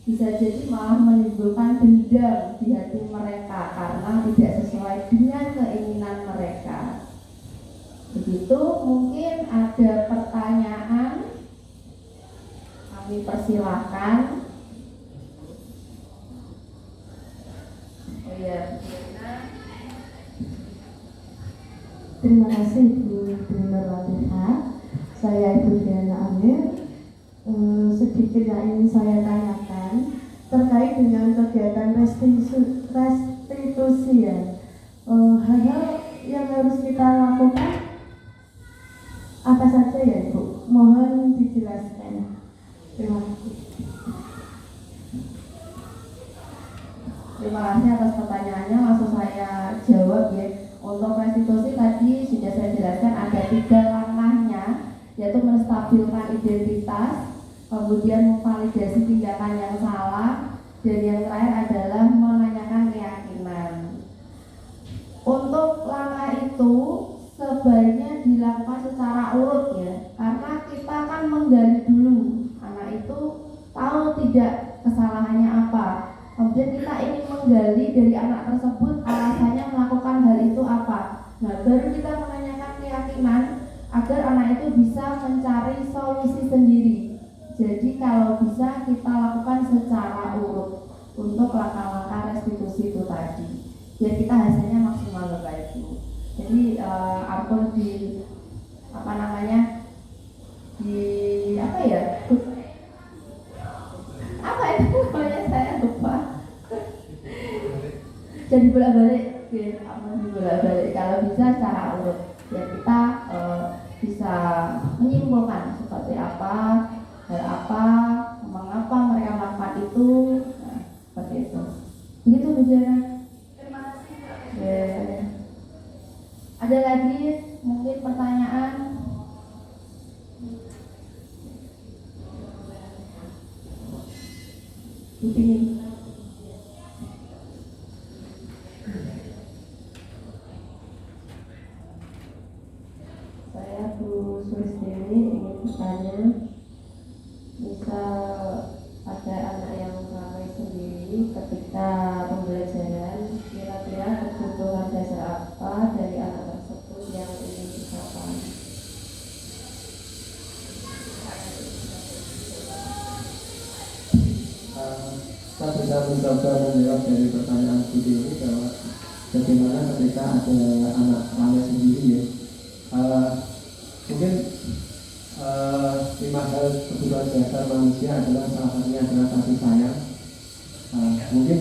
bisa jadi malah menimbulkan dendam di hati mereka karena tidak sesuai dengan keinginan mereka. Begitu, mungkin ada pertanyaan, kami persilahkan. Oh ya, Terima kasih Ibu Nur Latifah. Saya Ibu Diana Amir. Sedikit yang ingin saya tanyakan terkait dengan kegiatan restitusi ya. Hal-hal yang harus kita lakukan apa saja ya Ibu? Mohon dijelaskan. Terima kasih. Terima kasih atas pertanyaannya. Langsung saya jawab ya. Untuk restitusi tadi sudah saya jelaskan ada 3 langkahnya, yaitu menstabilkan identitas, kemudian memvalidasi tindakan yang salah, dan yang terakhir adalah menanyakan keyakinan. Untuk langkah itu sebaiknya dilakukan secara urut ya, karena kita kan menggali dulu anak itu tahu tidak kesalahannya apa. Kemudian kita ingin menggali dari anak tersebut alasannya melakukan hal itu apa. Nah, baru kita menanyakan keyakinan agar anak itu bisa mencari solusi sendiri. Jadi kalau bisa kita lakukan secara urut untuk langkah-langkah restitusi itu tadi, biar kita hasilnya maksimal Bapak Ibu. Jadi ampun di apa namanya di apa ya? Apa itu namanya saya lupa. Jadi bolak-balik, bolak-balik. Kalau bisa secara urut, ya kita bisa menyimpulkan seperti apa, hal apa, mengapa mereka melakukan itu, nah, seperti itu. Begitu Bu Jana. Terima kasih. Ada lagi mungkin pertanyaan? Ini. Saya Bu Sulistiani ingin bertanya, misal ada anak yang melalui sendiri ketika pembelajaran, kira-kira kebutuhan dasar apa dari anak tersebut yang ingin dicapai? Saya bisa mencoba menjawab dari pertanyaan Budi ini bahwa bagaimana ketika ada anak ramai sendiri ya. Mungkin 5 hal kebutuhan dasar manusia adalah salah satunya adalah kasih sayang. Mungkin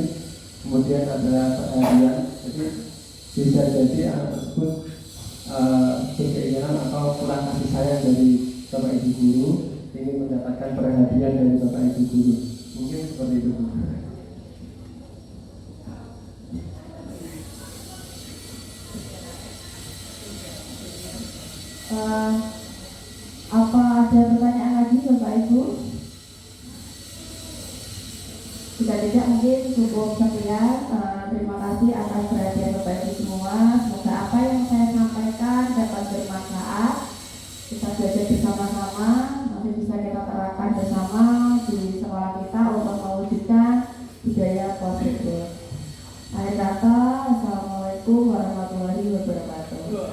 kemudian ada perhatian. Jadi bisa jadi anak tersebut berkeinginan atau kurang kasih sayang dari Bapak Ibu guru, ingin mendapatkan perhatian dari Bapak Ibu guru. Mungkin seperti itu. Apa ada pertanyaan lagi Bapak Ibu? Jika tidak mungkin cukup sekian. Terima kasih atas perhatian Bapak Ibu semua. Semoga apa yang saya sampaikan dapat bermanfaat. Kita belajar bersama-sama, nanti bisa kita terapkan bersama di sekolah kita untuk mewujudkan budaya positif. Akhir kata, Assalamualaikum warahmatullahi wabarakatuh.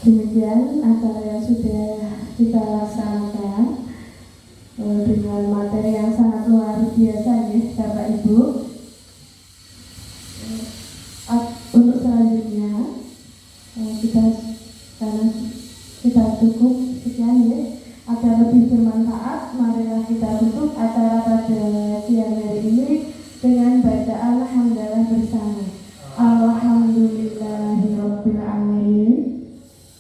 Demikian acara yang sudah kita laksanakan dengan materi yang sangat luar biasa ya Bapak Ibu. Untuk selanjutnya kita cukup sekian ya. Agar lebih bermanfaat, marilah kita tutup acara pada siang hari ini dengan bacaan hamdalah bersama. Alhamdulillahirabbil alamin.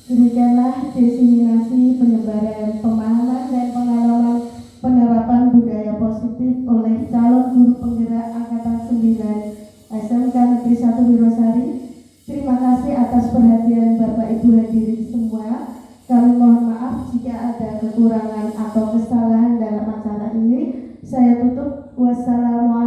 Demikianlah diseminasi penyebaran pemahaman dan pengalaman penerapan budaya positif oleh calon guru penggerak Angkatan 9 SMK Negeri 1 Wirosari. Terima kasih atas perhatian Bapak Ibu hadirin semua. Kami mohon maaf jika ada kekurangan atau kesalahan dalam acara ini. Saya tutup. Wassalamualaikum